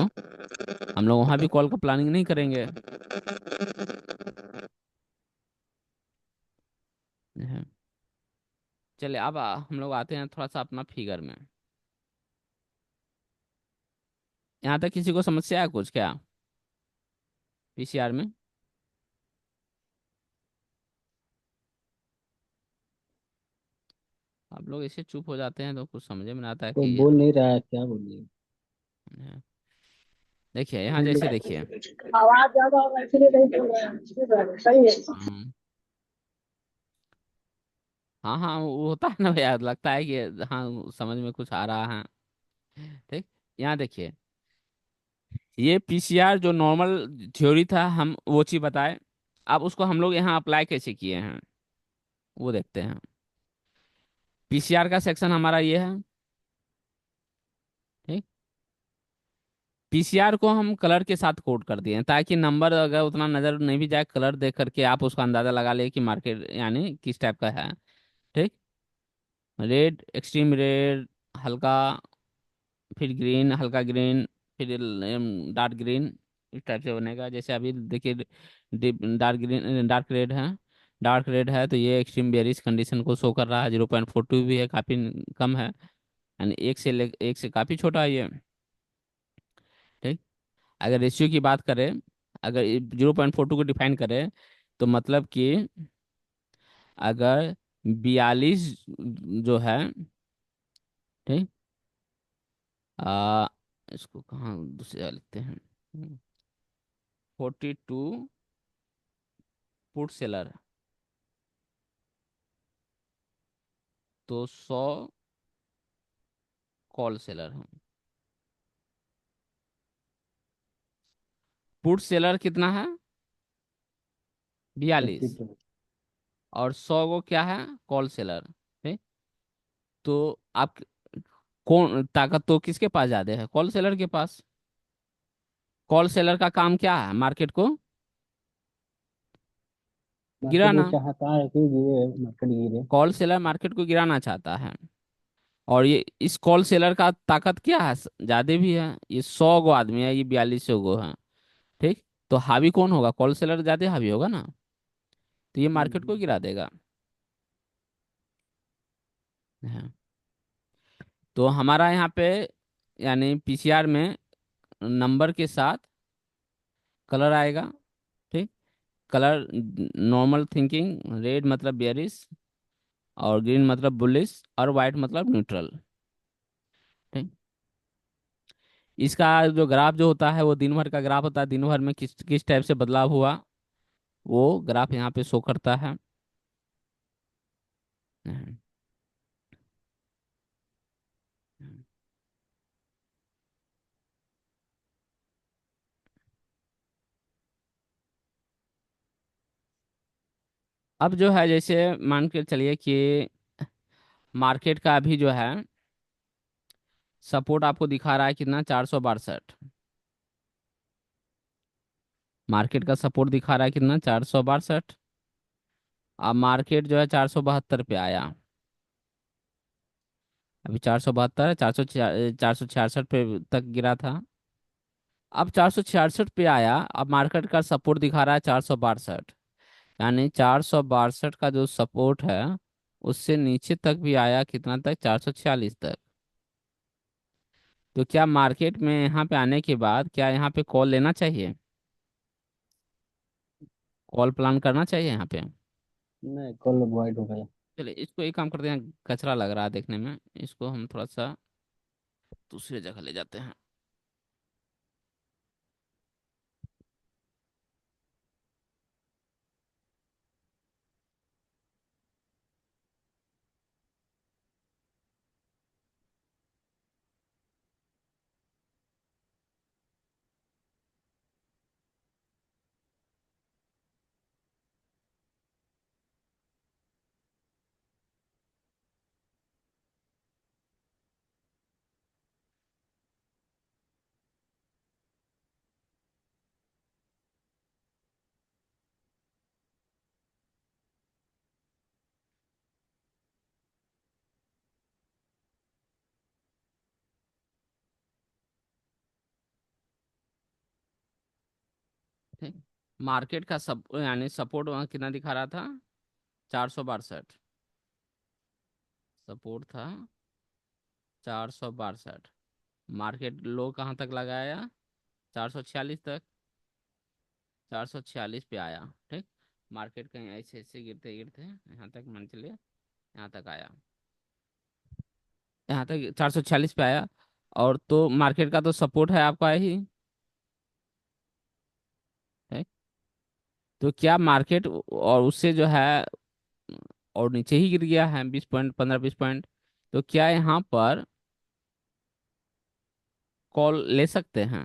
हम लोग वहाँ भी कॉल का प्लानिंग नहीं करेंगे। है। चलिए अब हम लोग आते हैं थोड़ा सा अपना फिगर में। यहाँ तक किसी को समस्या है कुछ क्या पीसीआर में? आप लोग ऐसे चुप हो जाते हैं तो कुछ समझ में नहीं आता है कोई कि बोल नहीं रहा है, क्या बोलिए। देखिए यहाँ जैसे देखिए। आवाज ज्यादा होगा इसलिए नहीं बोल रहे हैं, ठीक है, सही है। हम्म, हाँ हाँ वो होता है ना यार, लगता है कि हाँ समझ में कुछ आ रहा है। ठीक। यहाँ देखिए, ये पीसीआर जो नॉर्मल थ्योरी था हम वो चीज़ बताए, अब उसको हम लोग यहाँ अप्लाई कैसे किए हैं वो देखते हैं। पीसीआर का सेक्शन हमारा ये है। ठीक। पीसीआर को हम कलर के साथ कोड कर दिए हैं, ताकि नंबर अगर उतना नजर नहीं भी जाए, कलर देख करके आप उसका अंदाजा लगा ले कि मार्केट यानी किस टाइप का है। ठीक। रेड, एक्सट्रीम रेड, हल्का, फिर ग्रीन, हल्का ग्रीन, फिर डार्क ग्रीन, इस टाइप से बनेगा। जैसे अभी देखिए डार्क ग्रीन, डार्क रेड है, डार्क रेड है, तो ये एक्सट्रीम बेरिश कंडीशन को शो कर रहा है। 0.42 भी है, काफ़ी कम है, यानी एक से काफ़ी छोटा है ये। ठीक। अगर रेशियो की बात करें, अगर 0.42 को डिफाइन करें, तो मतलब कि अगर 42 जो है, ठीक, आ, इसको कहाँ दूसरे जगह लिखते हैं, 42 पुट सेलर, तो 100 कॉल सेलर हैं। पुट सेलर कितना है? 42। 42। और 100 को क्या है, कॉल सेलर। ठीक। तो आप कौन ताकत तो किसके पास ज्यादा है? कॉल सेलर के पास। कॉल सेलर का काम क्या है, मार्केट को मार्केट वो गिराना। चाहता है कि गिरे, मार्केट गिरे। कॉल सेलर मार्केट को गिराना चाहता है। और ये इस कॉल सेलर का ताकत क्या है, ज्यादा भी है, ये 100 गो आदमी है, ये 42 गो है। ठीक। तो हावी कौन होगा, कॉल सेलर ज्यादा हावी होगा ना, तो ये मार्केट को हम्म। गिरा देगा। हाँ। तो हमारा यहाँ पे यानी पीसीआर में नंबर के साथ कलर आएगा। ठीक। कलर नॉर्मल थिंकिंग, रेड मतलब बेरिश, और ग्रीन मतलब बुलिश, और वाइट मतलब न्यूट्रल। ठीक। इसका जो ग्राफ जो होता है वो दिन भर का ग्राफ होता है, दिन भर में किस किस टाइप से बदलाव हुआ वो ग्राफ यहाँ पे शो करता है। हम्म, हम्म। अब जो है जैसे मान के चलिए कि मार्केट का अभी जो है सपोर्ट आपको दिखा रहा है कितना, 462। मार्केट का सपोर्ट दिखा रहा है कितना, 462। अब मार्केट जो है 472 पे आया। अभी 472 है, 466 पे तक गिरा था। अब 466 पे आया। अब मार्केट का सपोर्ट दिखा रहा है 462, यानी 462 का जो सपोर्ट है उससे नीचे तक भी आया, कितना तक, 446 तक। तो क्या मार्केट में यहाँ पे आने के बाद क्या यहाँ पे कॉल लेना चाहिए? कॉल प्लान करना चाहिए यहाँ पे? नहीं, कल अवॉइड हो गया। चलिए, इसको एक काम करते हैं, कचरा लग रहा है देखने में, इसको हम थोड़ा सा दूसरी जगह ले जाते हैं। ठीक। मार्केट का सब यानी सपोर्ट वहाँ कितना दिखा रहा था? 462 सपोर्ट था, 462। मार्केट लो कहाँ तक लगाया? 446 तक। 446 पे आया। ठीक। मार्केट कहीं ऐसे ऐसे गिरते गिरते यहाँ तक, मान चलिए यहाँ तक आया, यहाँ तक 446 पे आया। और तो मार्केट का तो सपोर्ट है आपका ही। ठीक। तो क्या मार्केट और उससे जो है और नीचे ही गिर गया है 20 पॉइंट, 15 20 पॉइंट, तो क्या यहाँ पर कॉल ले सकते हैं?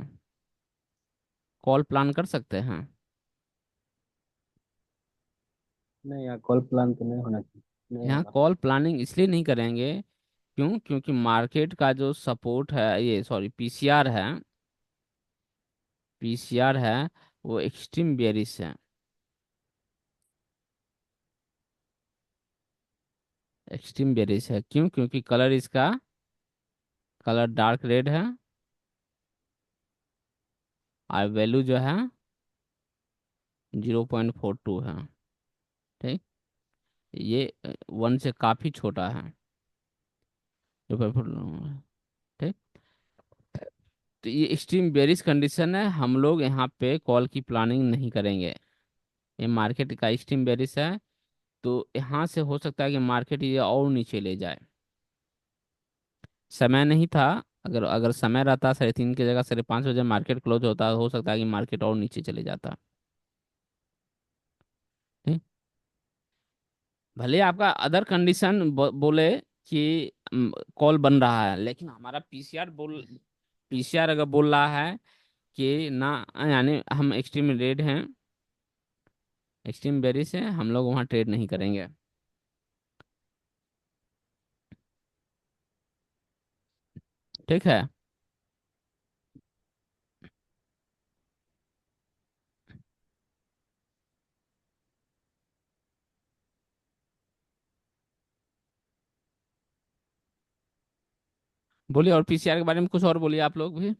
कॉल प्लान कर सकते हैं? नहीं यार, कल प्लान तो नहीं होना चाहिए, नहीं यहाँ होगा। कॉल प्लानिंग इसलिए नहीं करेंगे, क्यों? क्योंकि मार्केट का जो सपोर्ट है, ये सॉरी पीसीआर है, पीसीआर है वो एक्सट्रीम बेयरिश है। एक्सट्रीम बेयरिश है क्यों? क्योंकि कलर इसका, कलर डार्क रेड है, और वैल्यू जो है 0.42 है। ठीक। ये 1 से काफी छोटा है। 0.42। ठीक। तो ये एक्सट्रीम बेरिश कंडीशन है, हम लोग यहाँ पे कॉल की प्लानिंग नहीं करेंगे। ये मार्केट का एक्सट्रीम बेरिश है, तो यहाँ से हो सकता है कि मार्केट ये और नीचे ले जाए। समय नहीं था, अगर अगर समय रहता 3:30 की जगह 5:30 बजे मार्केट क्लोज होता, हो सकता है कि मार्केट और नीचे चले जाता। ठीक। भले आपका अदर कंडीशन बोले कि कॉल बन रहा है, लेकिन हमारा पीसीआर अगर बोल रहा है कि ना, यानी हम एक्सट्रीम रेड हैं, एक्सट्रीम बेरिश है, हम लोग वहाँ ट्रेड नहीं करेंगे। ठीक है। बोलिए, और पीसीआर के बारे में कुछ और बोलिए आप लोग भी।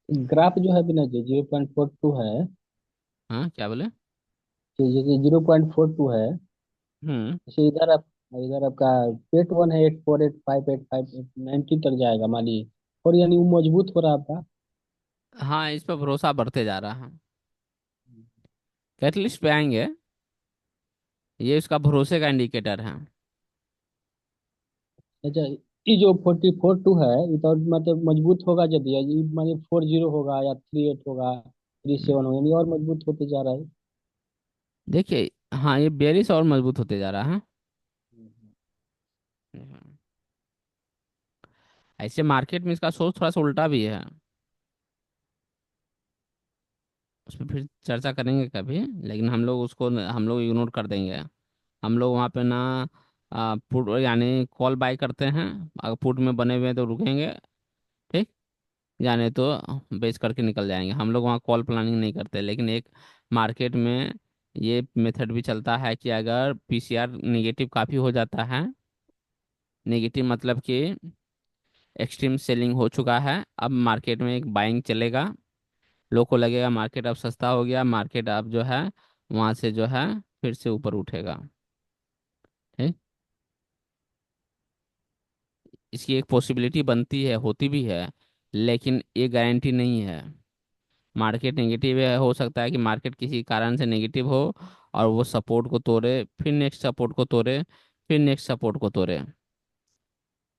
ग्राफ जो है बिना, जो 0.42 है, हाँ, क्या बोले? जैसे 0.42 है, हम्म। जैसे इधर आपका पेट वन है 84858590 तक जाएगा मानिए, और यानी वो मजबूत हो रहा है आपका। हाँ, इस पर भरोसा बढ़ते जा रहा है। कैटलिस्ट पे आएंगे, ये उसका भरोसे का इंडिकेटर है। अच्छा, ये जो 44.2 है, ये तो मतलब मजबूत होगा, यदि ये मानिए 40 होगा या 38 होगा, 37 होगा, यानी और मजबूत होते जा रहा है। देखिए, हाँ, ये बेरिश और मजबूत होते जा रहा है। हम्म। ऐसे मार्केट में इसका सोच थोड़ा सा उल्टा भी है, उस पर फिर चर्चा करेंगे कभी, लेकिन हम लोग उसको हम लोग इग्नोर कर देंगे। हम लोग वहाँ पे ना पुट यानी कॉल बाय करते हैं, अगर पुट में बने हुए हैं तो रुकेंगे। ठीक। जाने तो बेच करके निकल जाएंगे, हम लोग वहाँ कॉल प्लानिंग नहीं करते। लेकिन एक मार्केट में ये मेथड भी चलता है कि अगर पीसीआर नेगेटिव काफ़ी हो जाता है, नेगेटिव मतलब कि एक्सट्रीम सेलिंग हो चुका है, अब मार्केट में एक बाइंग चलेगा, लोग को लगेगा मार्केट अब सस्ता हो गया, मार्केट अब जो है वहाँ से जो है फिर से ऊपर उठेगा। ठीक। इसकी एक पॉसिबिलिटी बनती है, होती भी है, लेकिन ये गारंटी नहीं है। मार्केट नेगेटिव है, हो सकता है कि मार्केट किसी कारण से नेगेटिव हो और वो सपोर्ट को तोड़े, फिर नेक्स्ट सपोर्ट को तोड़े, फिर नेक्स्ट सपोर्ट को तोड़े।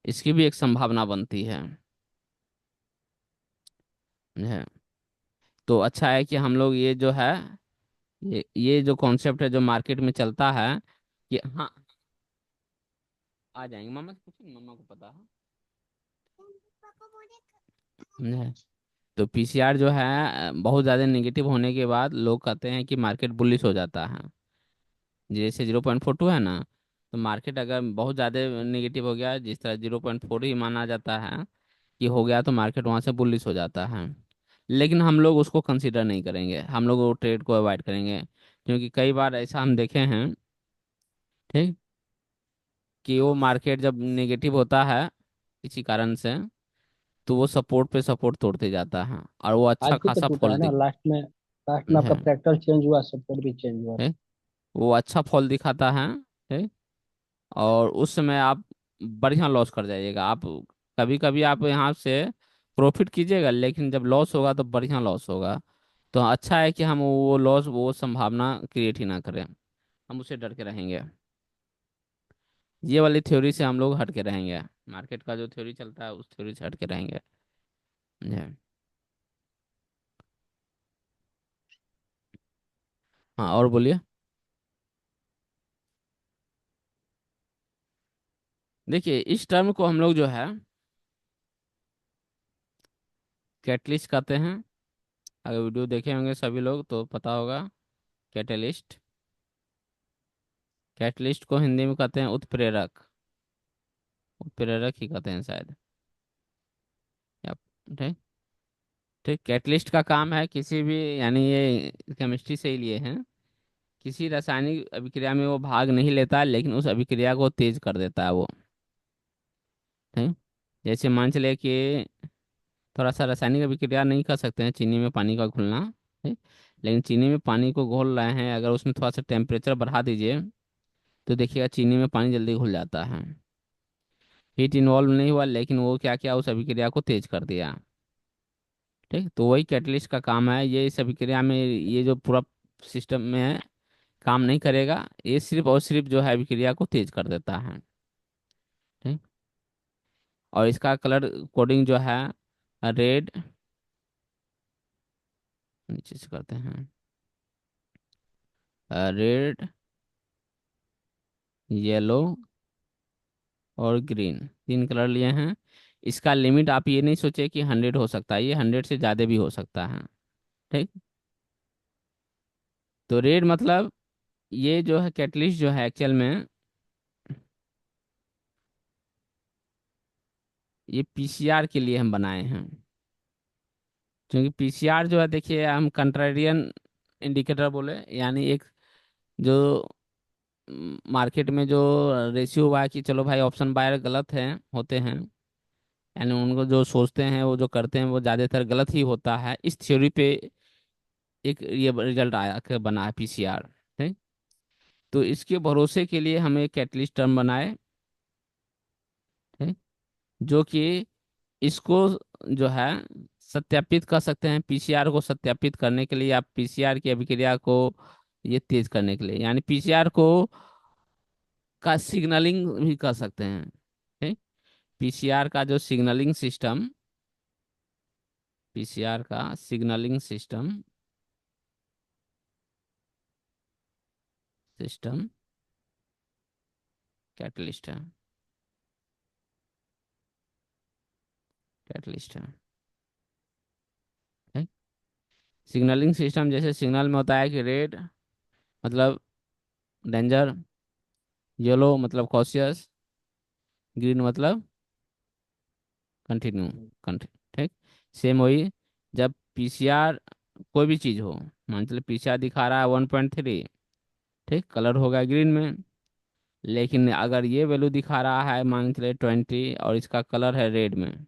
इसकी भी एक संभावना बनती है। तो अच्छा है कि हम लोग ये जो है, ये जो कॉन्सेप्ट है जो मार्केट में चलता है कि हाँ, आ जाएंगे, मामा से पूछेंगे, मामा को पता है। तो पीसीआर जो है बहुत ज़्यादा नेगेटिव होने के बाद लोग कहते हैं कि मार्केट बुलिश हो जाता है। जैसे 0.42 है ना, तो मार्केट अगर बहुत ज़्यादा नेगेटिव हो गया, जिस तरह 0.4 ही माना जाता है कि हो गया, तो मार्केट वहाँ से बुलिश हो जाता है। लेकिन हम लोग उसको कंसीडर नहीं करेंगे, हम लोग वो ट्रेड को अवॉइड करेंगे, क्योंकि कई बार ऐसा हम देखे हैं, ठीक, कि वो मार्केट जब नेगेटिव होता है किसी कारण से, तो वो सपोर्ट पे सपोर्ट तोड़ते जाता है और वो आज अच्छा भी तो खासा टूटा है फॉल ना, दिख लास्ट में आपका है, ट्रैक्टर चेंज हुआ, सपोर्ट भी चेंज हुआ। ठीक? वो अच्छा फॉल दिखाता है, ठीक। और उस समय आप बढ़िया लॉस कर जाइएगा। आप कभी कभी आप यहाँ से प्रॉफिट कीजिएगा, लेकिन जब लॉस होगा तो बढ़िया लॉस होगा। तो अच्छा है कि हम वो लॉस, वो संभावना क्रिएट ही ना करें, हम उससे डर के रहेंगे। ये वाली थ्योरी से हम लोग हट के रहेंगे, मार्केट का जो थ्योरी चलता है उस थ्योरी से हट के रहेंगे। जी। हाँ, और बोलिए। देखिए, इस टर्म को हम लोग जो है कैटलिस्ट कहते हैं। अगर वीडियो देखे होंगे सभी लोग तो पता होगा। कैटलिस्ट, कैटलिस्ट को हिंदी में कहते हैं उत्प्रेरक, उत्प्रेरक ही कहते हैं शायद। या- ठीक। ठीक, कैटलिस्ट का काम है किसी भी, यानी ये केमिस्ट्री से ही लिए हैं, किसी रासायनिक अभिक्रिया में वो भाग नहीं लेता, लेकिन उस अभिक्रिया को तेज कर देता है वो। ठीक। जैसे मान चले कि थोड़ा सा रासायनिक अभिक्रिया नहीं कर सकते हैं चीनी में पानी का घुलना, ठीक, लेकिन चीनी में पानी को घोल रहे हैं, अगर उसमें थोड़ा सा टेम्परेचर बढ़ा दीजिए तो देखिएगा चीनी में पानी जल्दी घुल जाता है। हीट इन्वॉल्व नहीं हुआ, लेकिन वो क्या किया, उस अभिक्रिया को तेज कर दिया। ठीक, तो वही कैटलिस्ट का काम है। ये इस अभिक्रिया में, ये जो पूरा सिस्टम में है, काम नहीं करेगा, ये सिर्फ और सिर्फ जो है अभिक्रिया को तेज कर देता है। ठीक। और इसका कलर कोडिंग जो है रेड, नीचे से करते हैं, रेड, येलो और ग्रीन, तीन कलर लिए हैं। इसका लिमिट आप ये नहीं सोचे कि 100 हो सकता है, ये 100 से ज़्यादा भी हो सकता है। ठीक। तो रेड मतलब, ये जो है कैटलिस्ट जो है एक्चुअल में, ये पीसीआर के लिए हम बनाए हैं। क्योंकि पीसीआर जो है, देखिए, हम कंट्रारियन इंडिकेटर बोले, यानी एक जो मार्केट में जो रेशियो हुआ है कि चलो भाई ऑप्शन बायर गलत हैं, होते हैं, यानी उनको जो सोचते हैं वो जो करते हैं वो ज़्यादातर गलत ही होता है, इस थ्योरी पे एक ये रिजल्ट आया कि बना है पीसीआर। ठीक। तो इसके भरोसे के लिए हम एक कैटलिस्ट टर्म बनाए, ठीक, जो कि इसको जो है सत्यापित कर सकते हैं। पीसीआर को सत्यापित करने के लिए, आप पीसीआर की अभिक्रिया को ये तेज करने के लिए, यानी पीसीआर को का सिग्नलिंग भी कर सकते हैं। ठीक। पीसीआर का जो सिग्नलिंग सिस्टम, पीसीआर का सिग्नलिंग सिस्टम, सिस्टम कैटलिस्ट है, कैटलिस्ट है। ठीक। सिग्नलिंग सिस्टम जैसे सिग्नल में होता है कि रेड मतलब डेंजर, येलो मतलब कॉशियस, ग्रीन मतलब कंटिन्यू, कंटिन्यू। ठीक। सेम वही, जब पीसीआर कोई भी चीज़ हो, मान चलिए पीसीआर दिखा रहा है 1.3, ठीक, कलर होगा ग्रीन में। लेकिन अगर ये वैल्यू दिखा रहा है मान चलिए 20 और इसका कलर है रेड में,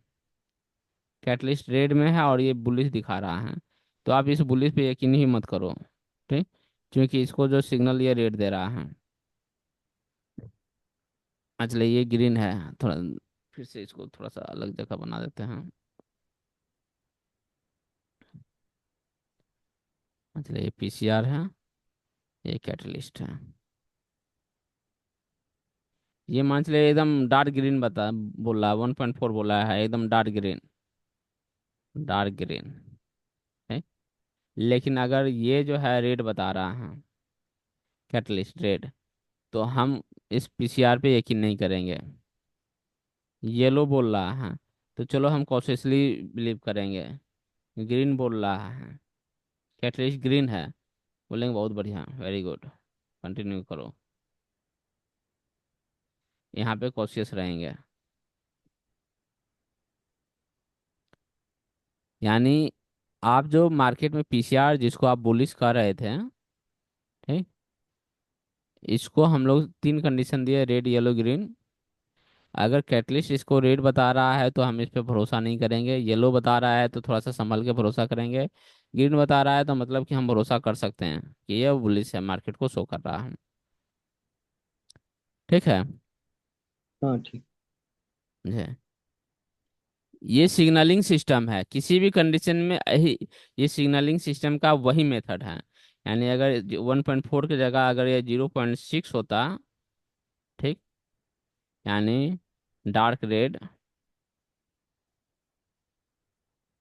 कैटलिस्ट रेड में है और ये बुलिश दिखा रहा है, तो आप इस बुलिश पे यकीन ही मत करो, ठीक, क्योंकि इसको जो सिग्नल ये रेड दे रहा है। अच्छा ये ग्रीन है, थोड़ा फिर से इसको थोड़ा सा अलग जगह बना देते हैं। अच्छा ये पीसीआर है, ये कैटलिस्ट है। ये मान चलिए एकदम डार्क ग्रीन बता बोल रहा है, 1.4 बोला है, एकदम डार्क ग्रीन, डार्क ग्रीन है। लेकिन अगर ये जो है रेड बता रहा है, कैटलिस्ट रेड, तो हम इस पीसीआर पे यकीन नहीं करेंगे। येलो बोल रहा है तो चलो हम कॉशियसली बिलीव करेंगे। ग्रीन बोल रहा है, कैटलिस्ट ग्रीन है, बोलेंगे बहुत बढ़िया, वेरी गुड, कंटिन्यू करो। यहाँ पे कॉशियस रहेंगे। यानी आप जो मार्केट में पीसीआर जिसको आप बुलिश कर रहे थे, ठीक, इसको हम लोग तीन कंडीशन दिए, रेड येलो ग्रीन। अगर कैटलिस्ट इसको रेड बता रहा है तो हम इस पे भरोसा नहीं करेंगे, येलो बता रहा है तो थोड़ा सा संभल के भरोसा करेंगे, ग्रीन बता रहा है तो मतलब कि हम भरोसा कर सकते हैं कि ये बुलिश है, मार्केट को शो कर रहा है। ठीक है। हाँ ठीक। जी। ये सिग्नलिंग सिस्टम है, किसी भी कंडीशन में यही, ये सिग्नलिंग सिस्टम का वही मेथड है। यानी अगर 1.4 की जगह अगर ये 0.6 होता, ठीक, यानी डार्क रेड,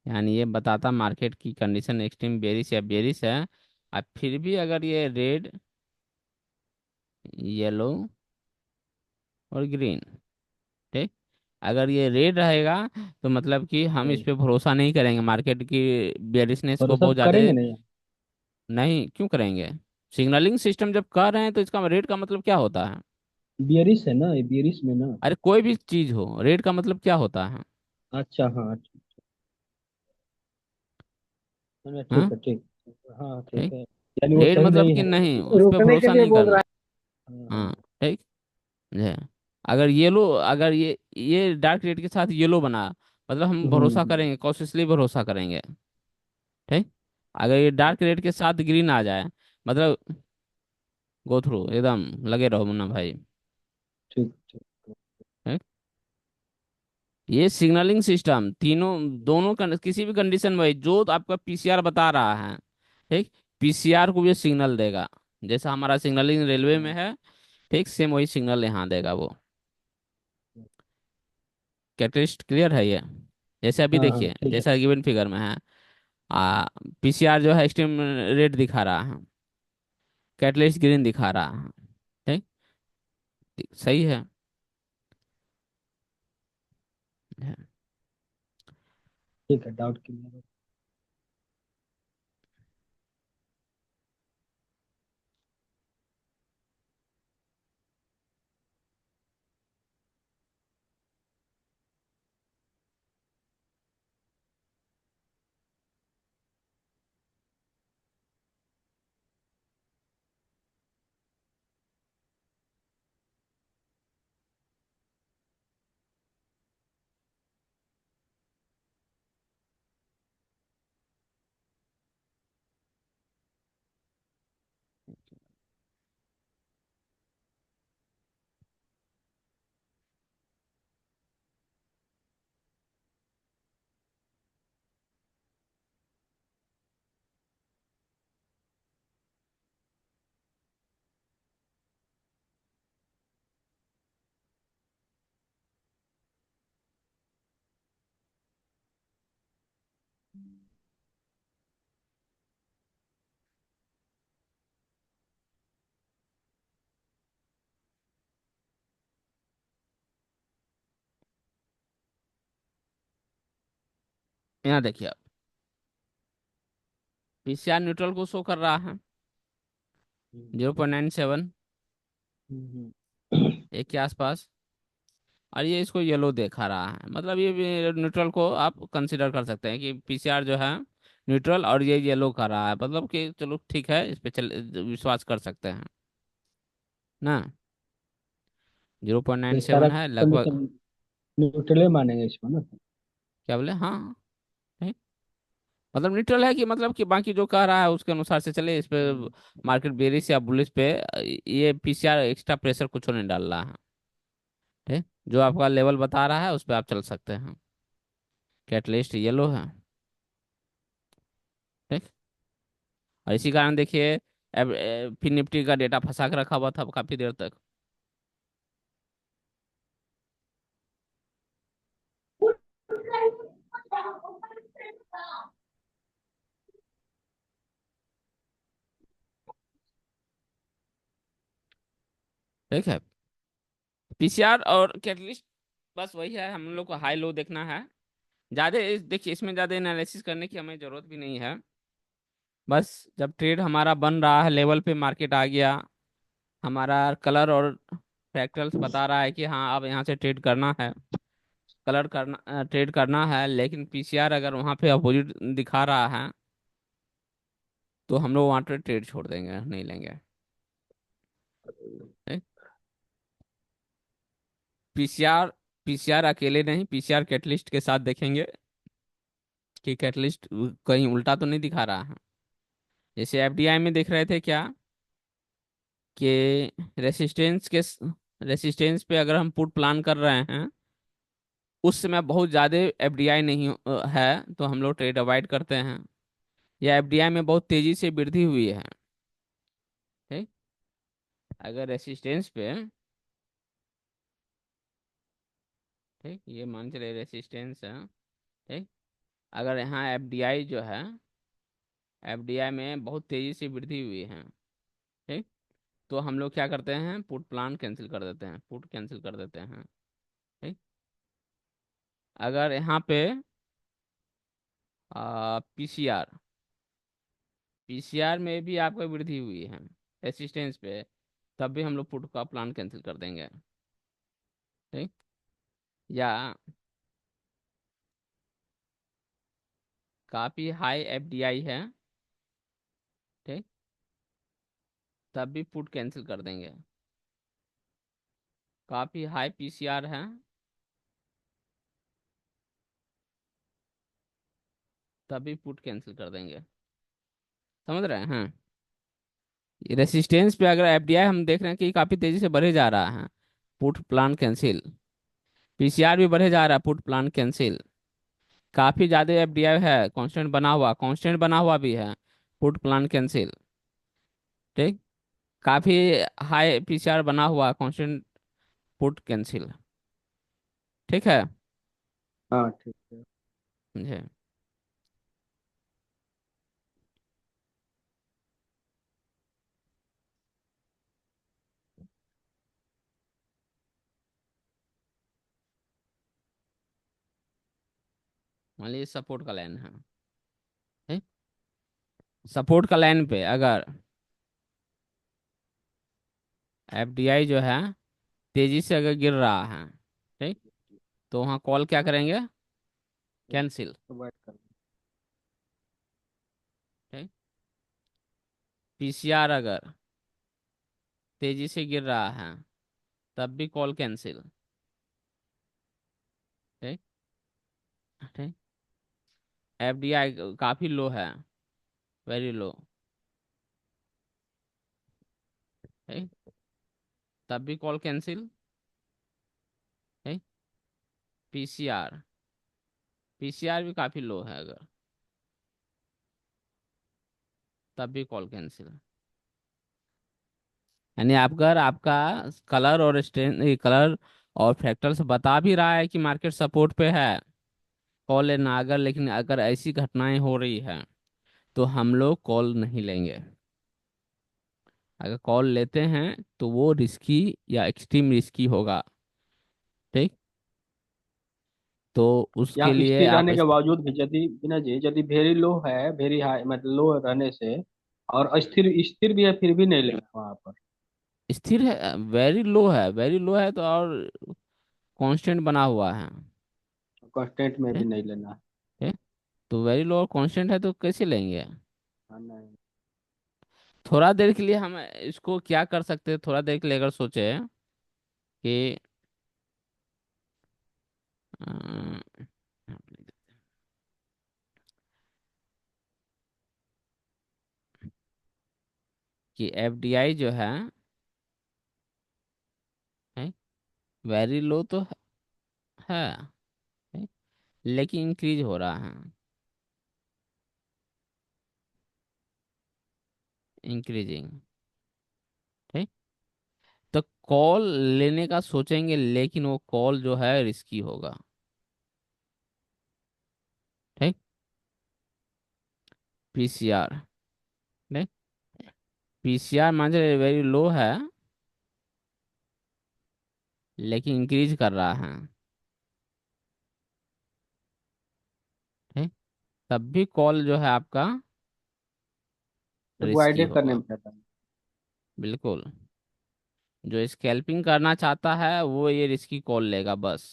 यानी ये बताता मार्केट की कंडीशन एक्सट्रीम बेरिश या बेरिश है, और फिर भी अगर ये रेड येलो और ग्रीन, ठीक, अगर ये रेड रहेगा तो मतलब कि हम इस हम्म। पे भरोसा नहीं करेंगे, मार्केट की बेरिशनेस को भरोसा बहुत ज़्यादा। करेंगे नहीं। नहीं क्यों करेंगे? सिग्नलिंग सिस्टम जब कर रहे हैं तो इसका रेड का मतलब क्या होता है? बियरिश है ना, ये बियरिश में ना। अरे कोई भी चीज़ हो, रेड का मतलब क्या होता है? अच्छा हाँ ठीक। हाँ, ठीक है ठीक। हाँ ठीक ठीक, है। यानी वो रेड सही मतलब नहीं कि है। नहीं, उस पर रुकने के भरोसा लिए नहीं बोल करना। रहा हाँ हाँ, हाँ। ठीक है। अगर येलो, अगर ये डार्क रेड के साथ येलो बना, मतलब हम भरोसा हम्म। करेंगे, कॉशियसली भरोसा करेंगे, ठीक। अगर ये डार्क रेड के साथ ग्रीन आ जाए, मतलब गो थ्रू एकदम लगे रहो मुन्ना भाई। ठीक ठीक। ठीक? ये सिग्नलिंग सिस्टम तीनों, दोनों किसी भी कंडीशन में जो आपका पीसीआर बता रहा है, ठीक, पीसीआर को भी सिग्नल देगा, जैसा हमारा सिग्नलिंग रेलवे में हाँ है, ठीक, सेम वही सिग्नल यहाँ देगा वो। कैटलिस्ट क्लियर है ये? जैसे अभी हाँ हाँ, देखिए ठीक है। जैसा गिवन फिगर में है, आ पीसीआर जो है एक्सट्रीम रेड दिखा रहा है, कैटलिस्ट ग्रीन दिखा रहा है, ठीक, सही है। ठीक है, डाउट क्लियर। यहाँ देखिए आप, पीसीआर न्यूट्रल को शो कर रहा है हम्म। 0.97, हम्म। एक के आसपास, और ये इसको येलो दिखा रहा है, मतलब ये न्यूट्रल को आप कंसिडर कर सकते हैं कि पीसीआर जो है न्यूट्रल, और ये येलो कर रहा है, मतलब कि चलो ठीक है, इस पे चल विश्वास कर सकते हैं ना। 0.97 सारा है लगभग। कंडीशन न्यूट्रल मानेंगे इसको ना। क्या बोले? हाँ, ठीक। मतलब न्यूट्रल है कि मतलब कि बाकी जो कह रहा है उसके अनुसार से चले, इस पे मार्केट बेरिश या बुलिश पे ये पीसीआर एक्स्ट्रा प्रेशर कुछ नहीं डाल रहा है। ठीक, जो आपका लेवल बता रहा है उस पर आप चल सकते हैं। कैटलिस्ट येलो है। ठीक। और इसी कारण देखिए, फिर निफ्टी का डेटा फंसा के रखा हुआ था काफी देर तक। ठीक है, पीसीआर और कैटलिस्ट बस वही है, हम लोग को हाई लो देखना है। ज्यादा देखिए, इसमें ज्यादा एनालिसिस करने की हमें जरूरत भी नहीं है। बस जब ट्रेड हमारा बन रहा है, लेवल पे मार्केट आ गया, हमारा कलर और फ्रैक्टल्स बता रहा है कि हाँ अब यहाँ से ट्रेड करना है, कलर करना ट्रेड करना है, लेकिन पीसीआर अगर वहाँ पे अपोजिट दिखा रहा है तो हम लोग वहाँ पे ट्रेड छोड़ देंगे, नहीं लेंगे। पीसीआर पीसीआर अकेले नहीं, पीसीआर कैटलिस्ट के साथ देखेंगे कि कैटलिस्ट कहीं उल्टा तो नहीं दिखा रहा है। जैसे एफडीआई में देख रहे थे क्या, कि रेसिस्टेंस पे अगर हम पुट प्लान कर रहे हैं, उस समय बहुत ज़्यादा एफडीआई नहीं है तो हम लोग ट्रेड अवॉइड करते हैं। या एफडीआई में बहुत तेज़ी से वृद्धि हुई है। ठीक, अगर रेसिस्टेंस पे, ठीक ये मान चले रेसिस्टेंस है, ठीक, अगर यहाँ एफडीआई जो है, एफडीआई में बहुत तेज़ी से वृद्धि हुई है, ठीक, तो हम लोग क्या करते हैं, पुट प्लान कैंसिल कर देते हैं, पुट कैंसिल कर देते हैं। ठीक, अगर यहाँ पे पीसीआर पीसीआर में भी आपको वृद्धि हुई है रेसिस्टेंस पे, तब भी हम लोग पुट का प्लान कैंसिल कर देंगे। ठीक, या काफ़ी हाई एफडीआई है, ठीक, तब भी पुट कैंसिल कर देंगे। काफ़ी हाई पीसीआर है, तब भी पुट कैंसिल कर देंगे। समझ रहे हैं? रेसिस्टेंस पे अगर एफडीआई हम देख रहे हैं कि काफ़ी तेज़ी से बढ़े जा रहा है, पुट प्लान कैंसिल। पीसीआर भी बढ़े जा रहा है, पुट प्लान कैंसिल। काफ़ी ज़्यादा एफडीआई है, कांस्टेंट बना हुआ भी है, पुट प्लान कैंसिल। ठीक, काफ़ी हाई पीसीआर बना हुआ, कांस्टेंट, पुट कैंसिल। ठीक है, हाँ ठीक है। समझे? मान लीजिए सपोर्ट का लाइन है, ठीक, सपोर्ट का लाइन पे अगर एफडीआई जो है तेजी से अगर गिर रहा है, ठीक, तो वहाँ कॉल क्या करेंगे, कैंसिल। तो बात कर। ठीक, पीसीआर अगर तेजी से गिर रहा है तब भी कॉल कैंसिल। ठीक, ठीक, एफडीआई काफ़ी लो है, वेरी लो, ठीक, तब भी कॉल कैंसिल। ठीक, पीसीआर पीसीआर भी काफ़ी लो है अगर, तब भी कॉल कैंसिल। यानी आप अगर आपका कलर और स्ट्रेन कलर और फैक्टर्स बता भी रहा है कि मार्केट सपोर्ट पे है, कॉल लेना अगर, लेकिन अगर ऐसी घटनाएं हो रही है तो हम लोग कॉल नहीं लेंगे। अगर कॉल लेते हैं तो वो रिस्की या एक्सट्रीम रिस्की होगा। ठीक, तो उसके यहाँ लिए स्थिर आप रहने के बावजूद भी यदि बिना जी यदि वेरी लो है, वेरी हाई मतलब लो रहने से, और अस्थिर स्थिर भी है फिर भी नहीं लेना वहां पर। स्थिर है, वेरी लो है, वेरी लो है तो और कांस्टेंट बना हुआ है। कांस्टेंट में भी ठीक, नहीं लेना। ठीक, तो वेरी लो और कांस्टेंट है तो कैसे लेंगे? हाँ नहीं। थोड़ा देर के लिए हम इसको क्या कर सकते हैं, थोड़ा देर के लिए अगर सोचे कि अ, कि एफडीआई जो है वेरी लो तो है, लेकिन इंक्रीज हो रहा है, इंक्रीजिंग। ठीक। तो कॉल लेने का सोचेंगे, लेकिन वो कॉल जो है रिस्की होगा। ठीक। पीसीआर। ठीक। पीसीआर मान वेरी लो है, लेकिन इंक्रीज कर रहा है। ठीक। तब भी कॉल जो है आपका तो रिस्की वाइडे करने होगा। में रहता है। बिल्कुल। जो स्कैल्पिंग करना चाहता है वो ये रिस्की कॉल लेगा बस।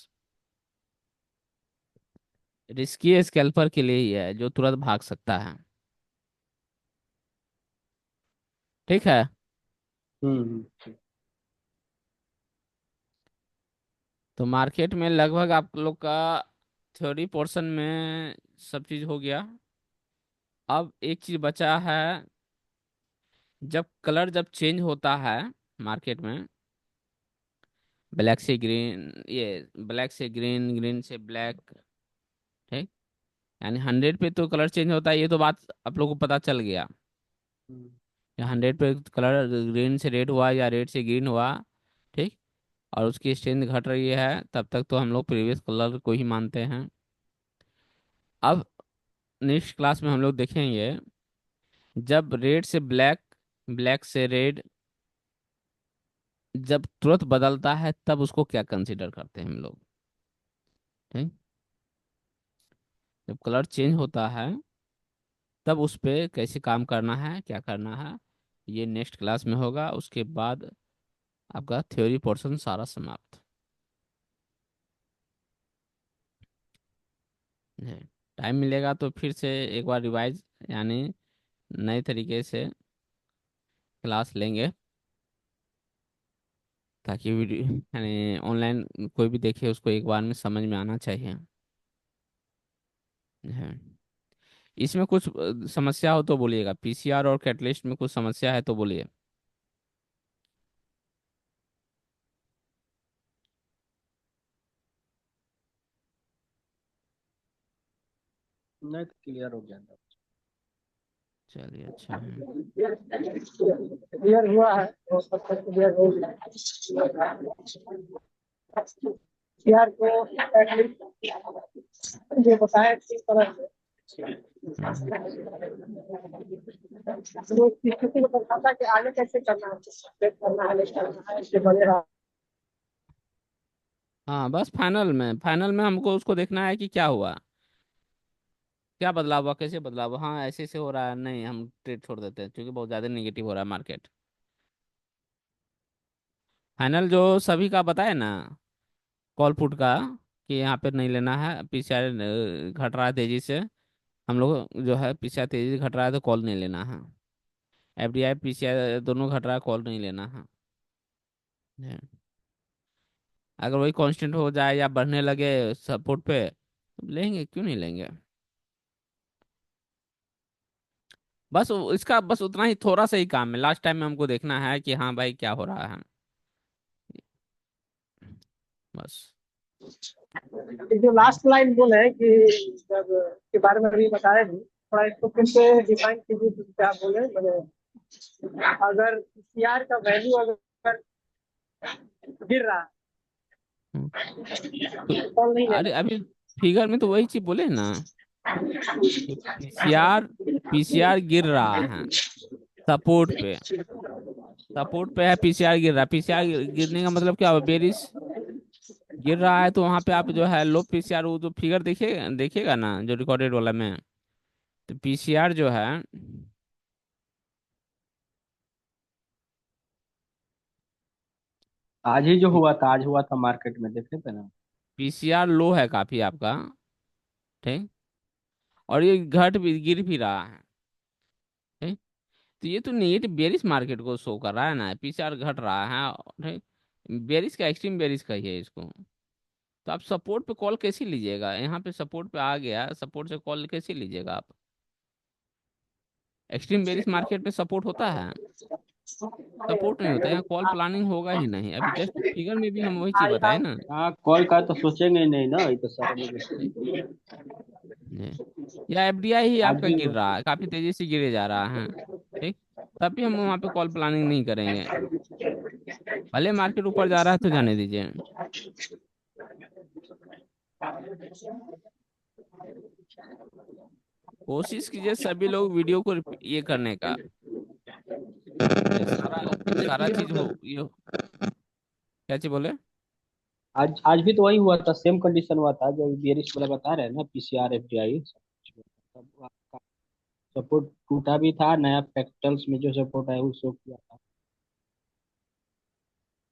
रिस्की स्कैल्पर के लिए ही है जो तुरंत भाग सकता है। ठीक है। ठीक। तो मार्केट में लगभग आप लोग का थ्योरी पोर्शन में सब चीज हो गया। अब एक चीज बचा है, जब कलर जब चेंज होता है मार्केट में, ब्लैक से ग्रीन, ये ब्लैक से ग्रीन, ग्रीन से ब्लैक। ठीक। यानी 100 पे तो कलर चेंज होता है, ये तो बात आप लोग को पता चल गया। हम्म। या 100 पे कलर ग्रीन से रेड हुआ या रेड से ग्रीन हुआ। ठीक। और उसकी स्ट्रेंथ घट रही है, तब तक तो हम लोग प्रीवियस कलर को ही मानते हैं। अब नेक्स्ट क्लास में हम लोग देखेंगे, जब रेड से ब्लैक, ब्लैक से रेड जब तुरंत बदलता है तब उसको क्या कंसीडर करते हैं हम लोग। ठीक। जब कलर चेंज होता है तब उस पे कैसे काम करना है, क्या करना है, ये नेक्स्ट क्लास में होगा। उसके बाद आपका थ्योरी पोर्शन सारा समाप्त है। टाइम मिलेगा तो फिर से एक बार रिवाइज, यानी नए तरीके से क्लास लेंगे, ताकि वीडियो यानी ऑनलाइन कोई भी देखे उसको एक बार में समझ में आना चाहिए। है। इसमें कुछ समस्या हो तो बोलिएगा, पीसीआर और कैटलिस्ट में कुछ समस्या है तो बोलिए। नहीं तो क्लियर हो गया था। चलिए अच्छा है। क्लियर हुआ है और सब कुछ क्लियर हो गया। यार को एटलीस्ट ये बताया किस तरह से हम्म। वो किसी को बताता कि आगे कैसे करना है, चेक करना है, नहीं करना है, इससे बने रहा। हाँ बस फाइनल में हमको उसको देखना है कि क्या हुआ, क्या बदलाव हुआ, कैसे बदलाव हुआ। हाँ ऐसे ऐसे हो रहा है, नहीं हम ट्रेड छोड़ देते हैं क्योंकि बहुत ज़्यादा नेगेटिव हो रहा है मार्केट। फाइनल जो सभी का बताए ना, कॉल पुट का, कि यहाँ पे नहीं लेना है, पीसीआर घट रहा है तेजी से, हम लोग जो है पीसीआर तेजी से घट रहा है तो कॉल नहीं लेना है। एफडीआई पीसीआर दोनों घट रहा है, कॉल नहीं लेना है। है। अगर वही कांस्टेंट हो जाए या बढ़ने लगे सपोर्ट पे तो लेंगे, क्यों नहीं लेंगे। बस इसका बस उतना ही थोड़ा सा ही काम है, लास्ट टाइम में हमको देखना है कि हाँ भाई क्या हो रहा है। बस। एक जो लास्ट लाइन बोले कि जब के बारे में अभी बताया नहीं, थोड़ा इसको फिर से डिफाइन कीजिए कि क्या बोले मैंने। अगर सीआर का वैल्यू अगर गिर रहा हम्म। तो है कॉल नहीं अरे लेना अभी फिगर में तो वही चीज बोले ना, कि पीसीआर पीसीआर गिर रहा है सपोर्ट पे, सपोर्ट पे है पीसीआर गिर रहा है। पीसीआर गिरने का मतलब क्या हुआ, बेरिश गिर रहा है, तो वहां पे आप जो है लो पीसीआर, वो जो फिगर देखिए देखिएगा ना जो रिकॉर्डेड वाला में, तो पीसीआर जो है, आज ही जो हुआ था, आज हुआ था मार्केट में, देखे थे ना। पीसीआर लो है काफी आपका। ठीक। और ये घट भी गिर भी रहा है। ठीक? तो ये तो नेट बेरिश मार्केट को शो कर रहा है ना, पीसीआर घट रहा है। ठीक? बेरिश का, एक्सट्रीम बेरिश का ही है इसको। तो आप सपोर्ट पे कॉल कैसे लीजिएगा? यहाँ पे सपोर्ट पे आ गया, सपोर्ट से कॉल कैसे लीजिएगा आप? एक्सट्रीम बेरिश मार्केट में सपोर्ट होता है? सपोर्ट नहीं होता, यहाँ कॉल प्लानिंग होगा ही नहीं। अभी जस्ट फिगर में भी हम वही चीज बताए ना। हाँ, कॉल का तो सोचेंगे ही नहीं ना, ये तो सारे लोग। जी। या एफडीआई ही आज आपका भी गिर रहा है, काफी तेजी से गिरे जा रहा है। ठीक? तब भी हम वहाँ पे कॉल प्लानिंग नहीं करेंगे। भले मार्केट ऊपर जा रहा है तो जाने दीजिए। कोशिश कीजिए सभी लोग वीडियो को ये करने का, ये सारा सारा चीज हो ये। क्या चीज बोले? आज भी तो वही हुआ था, सेम कंडीशन हुआ था जो बेरिश वाला बता रहे हैं ना, पीसीआर एफडीआई। सपोर्ट टूटा भी था, नया पैक्टल्स में जो सपोर्ट है वो शो किया था।